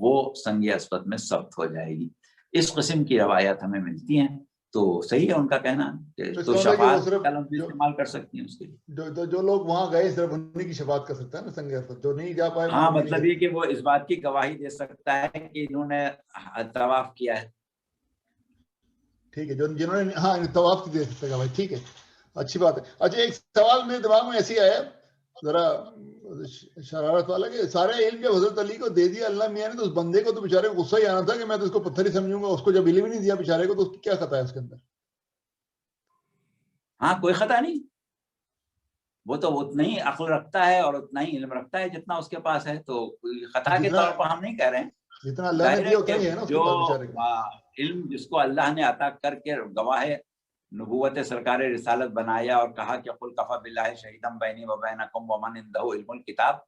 وہ سنگ اسود میں ثبت ہو جائے گی. اس قسم کی روایات ہمیں ملتی ہیں. تو صحیح ہے ان کا کہنا کہ تو شفاعت کا لفظ استعمال کر سکتی ہیں اس کے لیے. جو لوگ وہاں گئے صرف انہیں کی شفاعت کر سکتا ہے نا سنگ اسود, جو نہیں جا پائے. ہاں مطلب یہ کہ وہ اس بات کی گواہی دے سکتا ہے کہ انہوں نے طواف کیا ہے. ٹھیک ہے, جنہوں نے ہاں طواف کی دے سکتا ہے بھائی. ٹھیک ہے, اچھی بات ہے. اچھا ایک سوال میرے دماغ میں ایسی آیا ذرا شرارت والا کہ سارے علم جب حضرت علی کو دے دیا اللہ میاں نے تو اس بندے کو تو بیچارے کو غصہ ہی آنا تھا کہ میں تو اس کو پتھر ہی سمجھوں گا. اس کو جب علم ہی نہیں دیا بیچارے کو تو اس کی کیا خطا ہے اس کے اندر؟ ہاں کوئی خطا نہیں, وہ تو اتنا ہی عقل رکھتا ہے اور اتنا ہی علم رکھتا ہے جتنا اس کے پاس ہے. تو خطا کے طور پر ہم نہیں کہہ رہے ہیں. جتنا اللہ نے دیا اتنا ہی ہے نا اس کے پاس بیچارے کو. علم جس کو اللہ نے عطا کر کے گواہ نبوت سرکار رسالت بنایا اور کہا کہ قل کفی باللہ شہیدا بینی و بینکم ومن عنده علم الکتاب,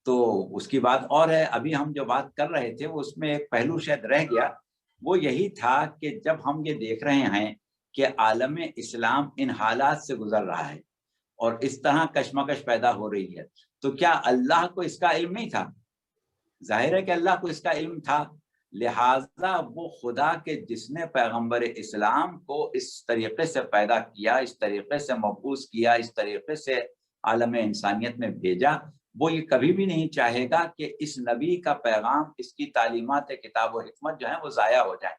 تو اس کی بات اور ہے. ابھی ہم جو بات کر رہے تھے وہ اس میں ایک پہلو شاید رہ گیا, وہ یہی تھا کہ جب ہم یہ دیکھ رہے ہیں کہ عالم اسلام ان حالات سے گزر رہا ہے اور اس طرح کشمکش پیدا ہو رہی ہے, تو کیا اللہ کو اس کا علم نہیں تھا؟ ظاہر ہے کہ اللہ کو اس کا علم تھا. لہٰذا وہ خدا کے جس نے پیغمبر اسلام کو اس طریقے سے پیدا کیا, اس طریقے سے مبعوث کیا, اس طریقے سے عالم انسانیت میں بھیجا, وہ یہ کبھی بھی نہیں چاہے گا کہ اس نبی کا پیغام, اس کی تعلیمات کتاب و حکمت جو ہیں وہ ضائع ہو جائیں.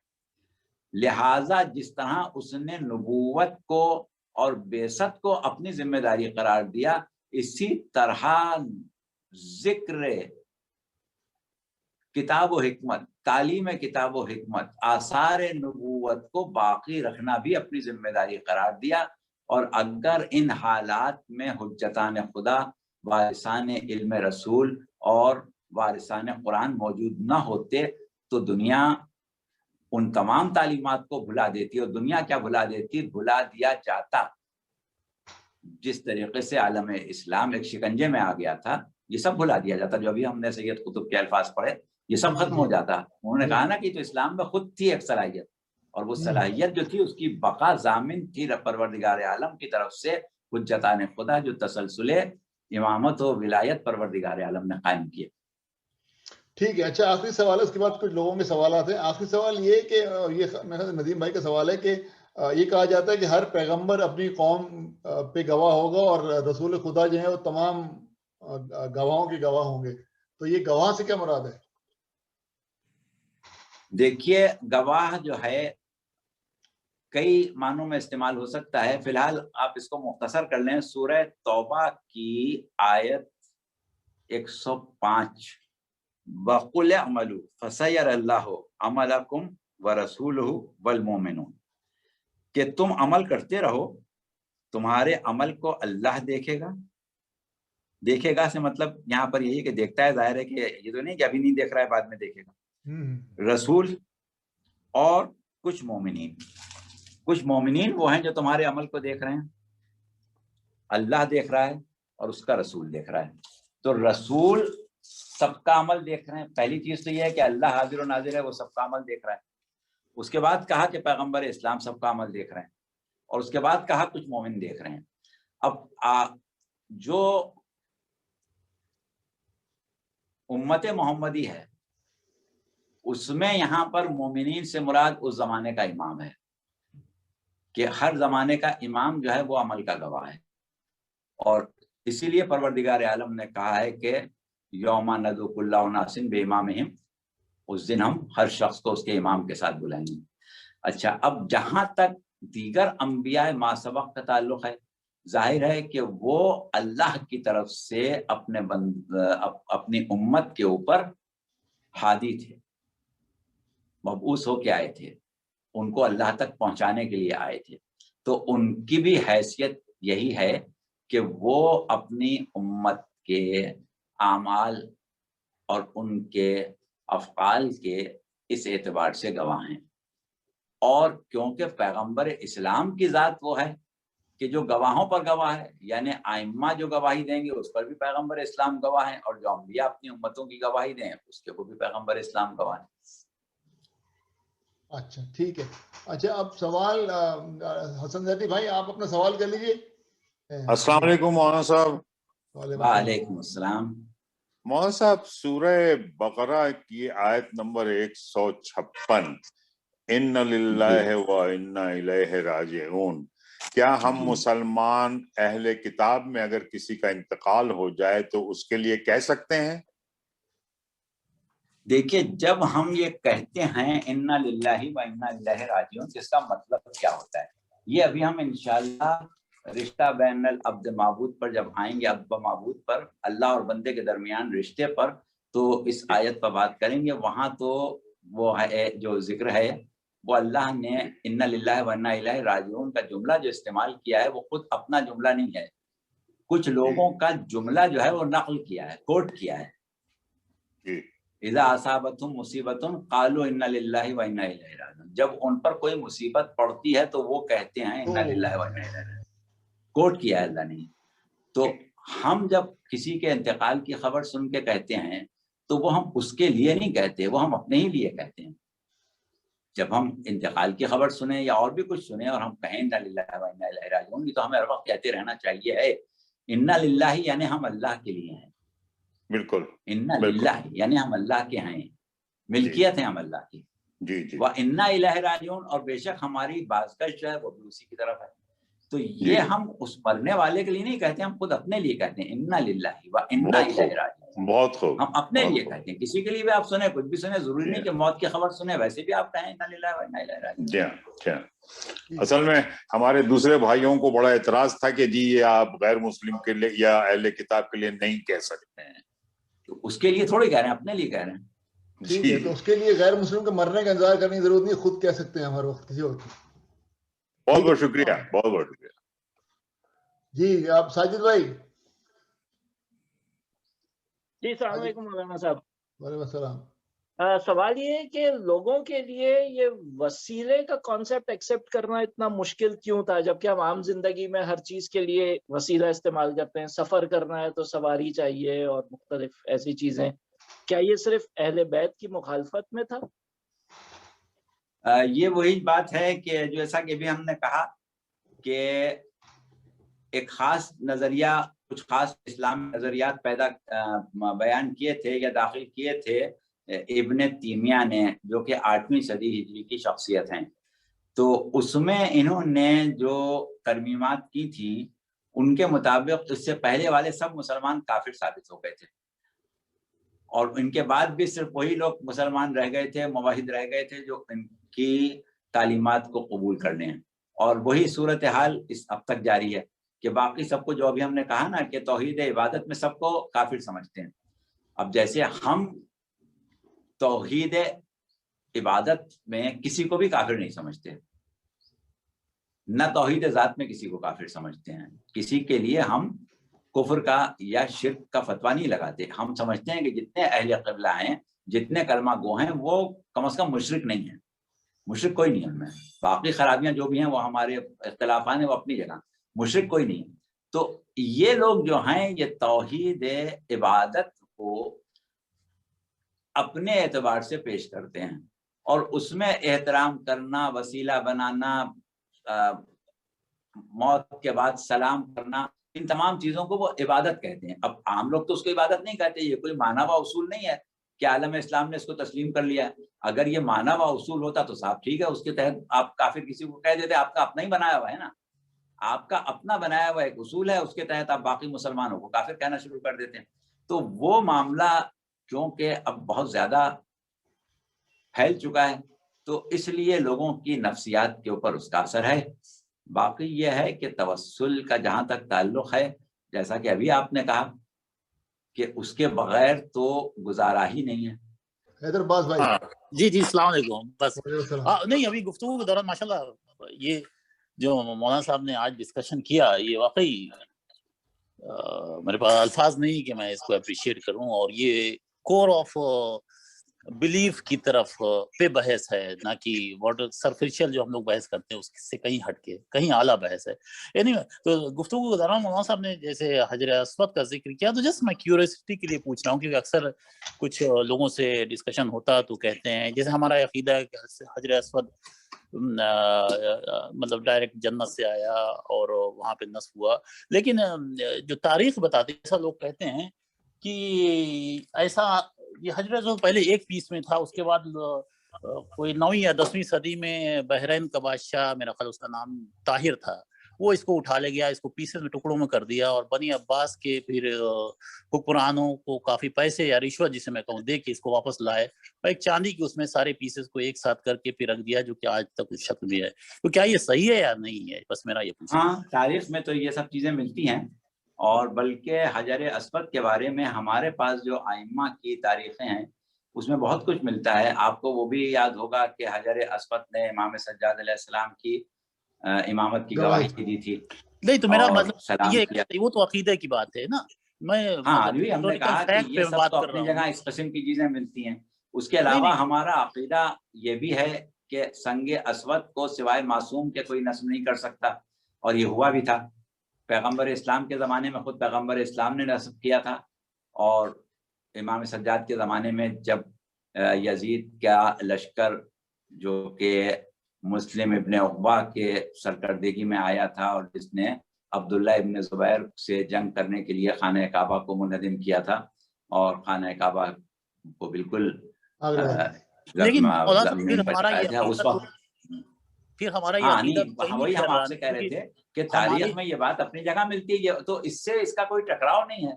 لہٰذا جس طرح اس نے نبوت کو اور بعثت کو اپنی ذمہ داری قرار دیا, اسی طرح ذکر کتاب و حکمت, تعلیم کتاب و حکمت, آثار نبوت کو باقی رکھنا بھی اپنی ذمہ داری قرار دیا. اور اگر ان حالات میں حجتان خدا, وارثان علم رسول اور وارثان قرآن موجود نہ ہوتے تو دنیا ان تمام تعلیمات کو بھلا دیتی. اور دنیا کیا بھلا دیتی؟ بھلا دیا جاتا. جس طریقے سے عالم اسلام ایک شکنجے میں آ گیا تھا, یہ سب بھلا دیا جاتا. جو ابھی ہم نے سید قطب کے الفاظ پڑھے, یہ سب ختم ہو جاتا. انہوں نے کہا نا کہ تو اسلام میں خود تھی ایک صلاحیت, اور وہ صلاحیت جو تھی اس کی بقا ضامن تھی پروردگار عالم کی طرف سے حجتان خدا, جو تسلسل امامت و ولایت پروردگار عالم نے قائم کیے. ٹھیک ہے. اچھا آخری سوال ہے, اس کے بعد کچھ لوگوں کے سوالات ہیں. آخری سوال یہ کہ یہ ندیم بھائی کا سوال ہے کہ یہ کہا جاتا ہے کہ ہر پیغمبر اپنی قوم پہ گواہ ہوگا اور رسول خدا جو ہیں وہ تمام گواہوں کے گواہ ہوں گے, تو یہ گواہ سے کیا مراد ہے؟ دیکھیے گواہ جو ہے کئی معنوں میں استعمال ہو سکتا ہے. فی الحال آپ اس کو مختصر کر لیں. سورہ توبہ کی آیت 105 وَقُلْ اعْمَلُوا فَسَيَرَ اللَّهُ عَمَلَكُمْ وَرَسُولُهُ وَالْمُؤْمِنُونَ, کہ تم عمل کرتے رہو, تمہارے عمل کو اللہ دیکھے گا. دیکھے گا سے مطلب یہاں پر یہی کہ دیکھتا ہے, ظاہر ہے کہ یہ تو نہیں کہ ابھی نہیں دیکھ رہا ہے بعد میں دیکھے گا. رسول اور کچھ مومنین. کچھ مومنین وہ ہیں جو تمہارے عمل کو دیکھ رہے ہیں, اللہ دیکھ رہا ہے اور اس کا رسول دیکھ رہا ہے. تو رسول سب کا عمل دیکھ رہے ہیں. پہلی چیز تو یہ ہے کہ اللہ حاضر و ناظر ہے, وہ سب کا عمل دیکھ رہا ہے. اس کے بعد کہا کہ پیغمبر اسلام سب کا عمل دیکھ رہے ہیں, اور اس کے بعد کہا کچھ مومن دیکھ رہے ہیں. اب جو امت محمدی ہے اس میں یہاں پر مومنین سے مراد اس زمانے کا امام ہے, کہ ہر زمانے کا امام جو ہے وہ عمل کا گواہ ہے. اور اسی لیے پروردگار عالم نے کہا ہے کہ یوم ندعو کل اناس بامامہم, اس دن ہم ہر شخص کو اس کے امام کے ساتھ بلائیں گے. اچھا, اب جہاں تک دیگر انبیاء ما سبق کا تعلق ہے, ظاہر ہے کہ وہ اللہ کی طرف سے اپنی امت کے اوپر ہادی تھے, مبعوث ہو کے آئے تھے, ان کو اللہ تک پہنچانے کے لیے آئے تھے. تو ان کی بھی حیثیت یہی ہے کہ وہ اپنی امت کے اعمال اور ان کے افعال کے اس اعتبار سے گواہ ہیں. اور کیونکہ پیغمبر اسلام کی ذات وہ ہے کہ جو گواہوں پر گواہ ہے, یعنی ائمہ جو گواہی دیں گے اس پر بھی پیغمبر اسلام گواہ ہیں, اور جو انبیاء اپنی امتوں کی گواہی دیں اس کے اوپر بھی پیغمبر اسلام گواہ ہیں. اچھا ٹھیک ہے. اچھا اب سوال حسن زیدی بھائی, آپ اپنا سوال کر لیجیے. السلام علیکم مولانا صاحب. وعلیکم السلام. مولانا صاحب سورہ بقرہ کی آیت نمبر 156 ان للہ و انا الیہ راجعون، کیا ہم مسلمان اہل کتاب میں اگر کسی کا انتقال ہو جائے تو اس کے لیے کہہ سکتے ہیں؟ دیکھیے، جب ہم یہ کہتے ہیں انا للہ و انا الیہ راجعون، اس کا مطلب کیا ہوتا ہے، یہ ابھی ہم انشاءاللہ رشتہ بین العبد معبود پر جب آئیں گے، عبد معبود پر، اللہ اور بندے کے درمیان رشتے پر، تو اس آیت پر بات کریں گے. وہاں تو وہ ہے جو ذکر ہے وہ اللہ نے انا للہ و انا الیہ راجعون کا جملہ جو استعمال کیا ہے وہ خود اپنا جملہ نہیں ہے، کچھ لوگوں کا جملہ جو ہے وہ نقل کیا ہے، کوٹ کیا ہے. اذا اصابتهم مصیبت قالوا انا للہ و انا الیہ راجعون، جب ان پر کوئی مصیبت پڑتی ہے تو وہ کہتے ہیں انا للہ و انا الیہ راجعون، کوٹ کیا ہے اللہ نے. تو ہم جب کسی کے انتقال کی خبر سن کے کہتے ہیں تو وہ ہم اس کے لیے نہیں کہتے، وہ ہم اپنے ہی لیے کہتے ہیں. جب ہم انتقال کی خبر سنیں یا اور بھی کچھ سنیں اور ہم کہیں انا للہ و انا الیہ راجعون، تو ہمیں ہر وقت کہتے رہنا چاہیے ہے انا للہ یعنی ہم اللہ کے لیے ہیں. بالکل، انا للہ یعنی ہم اللہ کے ہیں، ملکیت ہے ہم اللہ کی. و انا الیہ راجعون، اور بے شک ہماری بازگشت جو ہے وہ بھی اسی کی طرف ہے. تو یہ ہم اس مرنے والے کے لیے نہیں کہتے، ہم خود اپنے لیے کہتے ہیں انا للہ و انا الیہ راجعون. بہت خوب، ہم اپنے لیے کہتے ہیں. کسی کے لیے بھی آپ سنیں، کچھ بھی سنیں، ضروری نہیں کہ موت کی خبر سنیں، ویسے بھی آپ کہیں انا للہ و انا الیہ راجعون. اصل میں ہمارے دوسرے بھائیوں کو بڑا اعتراض تھا کہ جی یہ آپ غیر مسلم کے لیے یا اہل کتاب کے لیے نہیں کہہ سکتے ہیں. تو اس کے لیے تھوڑی کہہ رہے ہیں، اپنے لیے کہہ رہے ہیں. ٹھیک ہے، تو اس کے لیے غیر مسلم کے مرنے کا انتظار کرنے کی ضرورت نہیں، خود کہہ سکتے ہیں ہر وقت کسی وقت. بہت بہت شکریہ، بہت بہت شکریہ. جی آپ ساجد بھائی. جی السلام علیکم مولانا صاحب. وعلیکم السلام. سوال یہ ہے کہ لوگوں کے لیے یہ وسیلے کا کانسیپٹ ایکسیپٹ کرنا اتنا مشکل کیوں تھا، جبکہ ہم عام زندگی میں ہر چیز کے لیے وسیلہ استعمال کرتے ہیں. سفر کرنا ہے تو سواری چاہیے اور مختلف ایسی چیزیں. کیا یہ صرف اہل بیت کی مخالفت میں تھا؟ یہ وہی بات ہے کہ جیسا کہ بھی ہم نے کہا کہ ایک خاص نظریہ، کچھ خاص اسلامی نظریات بیان کیے تھے یا داخل کیے تھے ابن تیمیہ نے، جو کہ 8ویں صدی ہجری کی شخصیت ہیں. تو اس میں انہوں نے جو ترمیمات کی تھی ان کے مطابق اس سے پہلے والے سب مسلمان کافر ثابت ہو گئے تھے، اور ان کے بعد بھی صرف وہی لوگ مسلمان رہ گئے تھے، موحد رہ گئے تھے جو ان کی تعلیمات کو قبول کر لیں. اور وہی صورتحال اب تک جاری ہے کہ باقی سب کو، جو ابھی ہم نے کہا نا کہ توحید عبادت میں سب کو کافر سمجھتے ہیں. اب جیسے ہم توحید عبادت میں کسی کو بھی کافر نہیں سمجھتے، نہ توحید ذات میں کسی کو کافر سمجھتے ہیں. کسی کے لیے ہم کفر کا یا شرک کا فتویٰ نہیں لگاتے. ہم سمجھتے ہیں کہ جتنے اہل قبلہ ہیں، جتنے کلمہ گو ہیں، وہ کم از کم مشرک نہیں ہیں. مشرک کوئی نہیں ان میں. باقی خرابیاں جو بھی ہیں وہ ہمارے اختلافات ہیں، وہ اپنی جگہ. مشرک کوئی نہیں. تو یہ لوگ جو ہیں یہ توحید عبادت کو اپنے اعتبار سے پیش کرتے ہیں، اور اس میں احترام کرنا، وسیلہ بنانا، موت کے بعد سلام کرنا، ان تمام چیزوں کو وہ عبادت کہتے ہیں. اب عام لوگ تو اس کو عبادت نہیں کہتے. یہ کوئی مانا ہوا اصول نہیں ہے کہ عالم اسلام نے اس کو تسلیم کر لیا. اگر یہ مانا ہوا اصول ہوتا تو صاحب ٹھیک ہے، اس کے تحت آپ کافر کسی کو کہہ دیتے. آپ کا اپنا ہی بنایا ہوا ہے نا، آپ کا اپنا بنایا ہوا ایک اصول ہے، اس کے تحت آپ باقی مسلمانوں کو کافر کہنا شروع کر دیتے ہیں. تو وہ معاملہ کیونکہ اب بہت زیادہ پھیل چکا ہے، تو اس لیے لوگوں کی نفسیات کے اوپر اس کا اثر ہے. باقی یہ ہے کہ توسل کا جہاں تک تعلق ہے، جیسا کہ ابھی آپ نے کہا کہ اس کے بغیر تو گزارا ہی نہیں ہے. حیدر باز بھائی. جی السلام علیکم. بس نہیں، ابھی گفتگو کے دوران ماشاءاللہ یہ جو مولانا صاحب نے آج ڈسکشن کیا، یہ واقعی میرے پاس الفاظ نہیں کہ میں اس کو اپریشیٹ کروں. اور یہ کور آف بلیف کی طرف پہ بحث ہے، نہ کہ واٹ سرفیشل جو ہم لوگ بحث کرتے ہیں اس سے کہیں ہٹ کے کہیں اعلیٰ بحث ہے. یعنی تو گفتگو کے دوران مولانا صاحب نے جیسے حجر اسود کا ذکر کیا، تو جسٹ میں کیوریوسٹی کے لیے پوچھ رہا ہوں، کیونکہ اکثر کچھ لوگوں سے ڈسکشن ہوتا تو کہتے ہیں، جیسے ہمارا عقیدہ ہے کہ حجر اسود مطلب ڈائریکٹ جنت سے آیا اور وہاں پہ نصب ہوا، لیکن جو تاریخ بتاتی ہے، ایسا لوگ کہتے ہیں کہ ایسا یہ حجر اسود پہلے ایک پیس میں تھا، اس کے بعد کوئی 9ویں یا 10ویں صدی میں بحرین کا بادشاہ، میرا خیال اس کا نام طاہر تھا، وہ اس کو اٹھا لے گیا، اس کو پیسز میں ٹکڑوں میں کر دیا، اور بنی عباس کے پھر حکمرانوں کو کافی پیسے یا رشوت جسے میں کہوں دے کے اس کو واپس لائے، اور ایک چاندی کی اس میں سارے پیسز کو ایک ساتھ کر کے پھر رکھ دیا، جو کہ آج تک اس شکل میں ہے. تو کیا یہ صحیح ہے یا نہیں ہے؟ بس میرا یہ پوچھنا. ہاں، تاریخ میں تو یہ سب چیزیں ملتی ہیں، اور بلکہ حجر اسود کے بارے میں ہمارے پاس جو ائمہ کی تاریخیں ہیں اس میں بہت کچھ ملتا ہے. آپ کو وہ بھی یاد ہوگا کہ حجر اسود نے امام سجاد علیہ السلام کی امامت کی گواہی دی تھی. نہیں تو میرا مطلب سلام یہ کیا. وہ تو عقیدے کی بات ہے نا. میں ہاں ابھی ہم نے کہا کہ یہ سب تو اپنی جگہ ہوں. اس قسم کی چیزیں ملتی ہیں. اس کے علاوہ ہمارا عقیدہ یہ بھی ہے کہ سنگ اسود کو سوائے معصوم کے کوئی نصب نہیں کر سکتا، اور یہ ہوا بھی تھا. پیغمبر اسلام کے زمانے میں خود پیغمبر اسلام نے نصب کیا تھا، اور امام سجاد کے زمانے میں جب یزید کا لشکر جو کہ مسلم ابن عقبہ کے سرکردگی میں آیا تھا، اور جس نے عبداللہ ابن زبیر سے جنگ کرنے کے لیے خانہ کعبہ کو منہدم کیا تھا، اور خانہ کعبہ کو بالکل لیکن پھر ہمارا یہ عقیدہ وہی ہم آپ سے کہہ رہے تھے کہ تاریخ میں یہ بات اپنی جگہ ملتی ہے، تو اس سے اس کا کوئی ٹکراؤ نہیں ہے.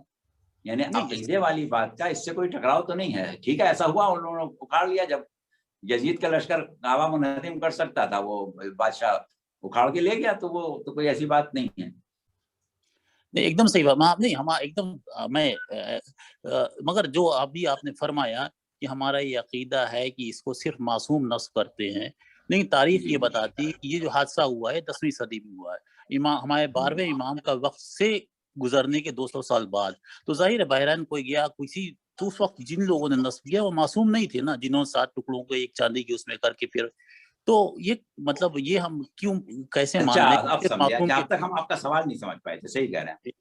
یعنی عقیدے والی بات کا اس سے کوئی ٹکراؤ تو نہیں ہے. ٹھیک ہے، ایسا ہوا، انہوں نے اکھاڑ لیا. جب یزید کا لشکر کعبہ منہدم کر سکتا تھا، وہ بادشاہ اکھاڑ کے لے گیا، تو وہ تو کوئی ایسی بات نہیں ہے. نہیں ایک دم صحیح بات نہیں، ہم ایک دم میں مگر جو ابھی آپ نے فرمایا کہ ہمارا یہ عقیدہ ہے کہ اس کو صرف معصوم نصب کرتے ہیں. نہیں، تاریخ یہ بتاتی کہ یہ جو حادثہ ہوا ہے 10ویں صدی میں ہوا ہے، ہمارے 12ویں امام کا وقت سے گزرنے کے 200 سال بعد. تو ظاہر ہے بحرین کوئی گیا کسی، تو اس وقت جن لوگوں نے نصب کیا وہ معصوم نہیں تھے نا، جنہوں نے 7 ٹکڑوں کو ایک چاندی کی اس میں کر کے پھر. تو یہ مطلب یہ ہم کیوں کیسے مان لیں؟ اب سمجھا کہ اب تک ہم آپ کا سوال نہیں سمجھ پائے تھے. صحیح کہہ رہے ہیں.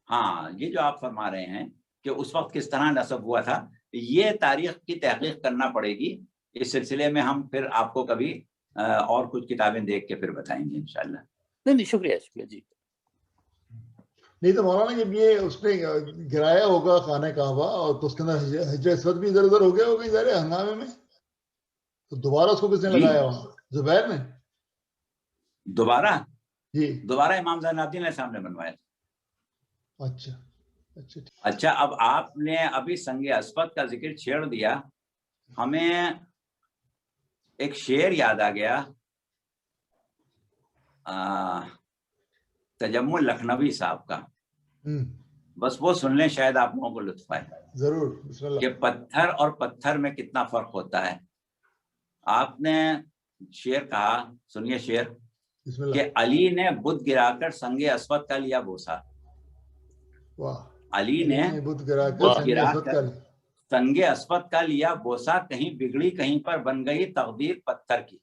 ہاں، یہ جو آپ فرما رہے ہیں کہ اس وقت کس طرح نصب ہوا تھا، یہ تاریخ کی تحقیق کرنا پڑے گی. اس سلسلے میں ہم پھر آپ کو کبھی اور کچھ کتابیں دیکھ کے پھر بتائیں گے انشاءاللہ. نہیں شکریہ جی. نہیں تو مولانا جب یہ اس نے گرایا ہوگا خانہ کعبہ، اور تو اس کے اندر حجر اسود بھی ادھر ادھر ہو گیا ہوگا ظاہر ہنگامے میں، تو دوبارہ اس کو کس نے لگایا وہاں؟ زبیر نے دوبارہ امام زین العابدین علیہ السلام نے بنوایا. اچھا، اب آپ نے ابھی سنگ اسود کا ذکر چھیڑ دیا، ہمیں ایک شعر یاد آ گیا تجمل لکھنوی صاحب کا. بس وہ سن لیں، شاید آپ لوگوں کو لطف آئے. ضرور. بسم اللہ. کہ پتھر اور پتھر میں کتنا فرق ہوتا ہے. آپ نے شعر کہا، سنیے شعر، کہ علی نے بت گرا کر سنگ اسود کا لیا بوسا. علی نے بت گرا کر سنگ اسود کا لیا بوسا، کہیں بگڑی کہیں پر بن گئی تقدیر پتھر کی.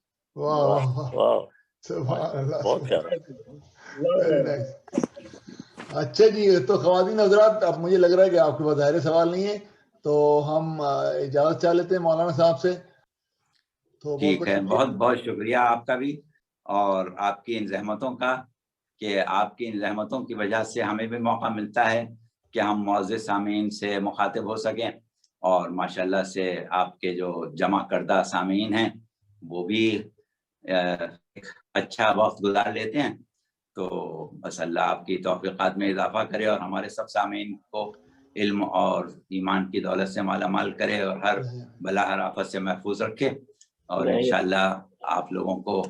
اچھا جی، تو خواتین حضرات، اب مجھے لگ رہا ہے کہ آپ کے پاس ظاہر سوال نہیں ہے، تو ہم اجازت چاہ لیتے ہیں مولانا صاحب سے. تو ٹھیک ہے، بہت بہت شکریہ آپ کا بھی، اور آپ کی ان زحمتوں کا، کہ آپ کی ان زحمتوں کی وجہ سے ہمیں بھی موقع ملتا ہے کہ ہم معزز سامعین سے مخاطب ہو سکیں. اور ماشاءاللہ سے آپ کے جو جمع کردہ سامعین ہیں وہ بھی ایک اچھا وقت گزار لیتے ہیں. تو بس اللہ آپ کی توفیقات میں اضافہ کرے، اور ہمارے سب سامعین کو علم اور ایمان کی دولت سے مالا مال کرے، اور ہر بلا ہر آفت سے محفوظ رکھے. اور انشاءاللہ آپ لوگوں کو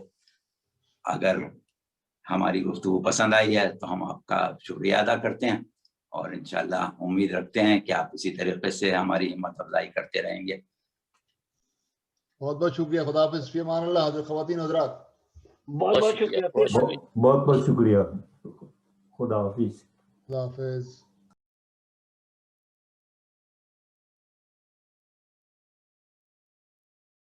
اگر ہماری گفتگو پسند آئی ہے تو ہم آپ کا شکریہ ادا کرتے ہیں، اور انشاءاللہ امید رکھتے ہیں کہ آپ اسی طریقے سے ہماری ہمت افزائی کرتے رہیں گے. بہت بہت شکریہ. خدا حافظ. فی امان اللہ. حضرت خواتین حضرات، بہت بہت شکریہ. بہت بہت شکریہ. خدا حافظ. خدا حافظ.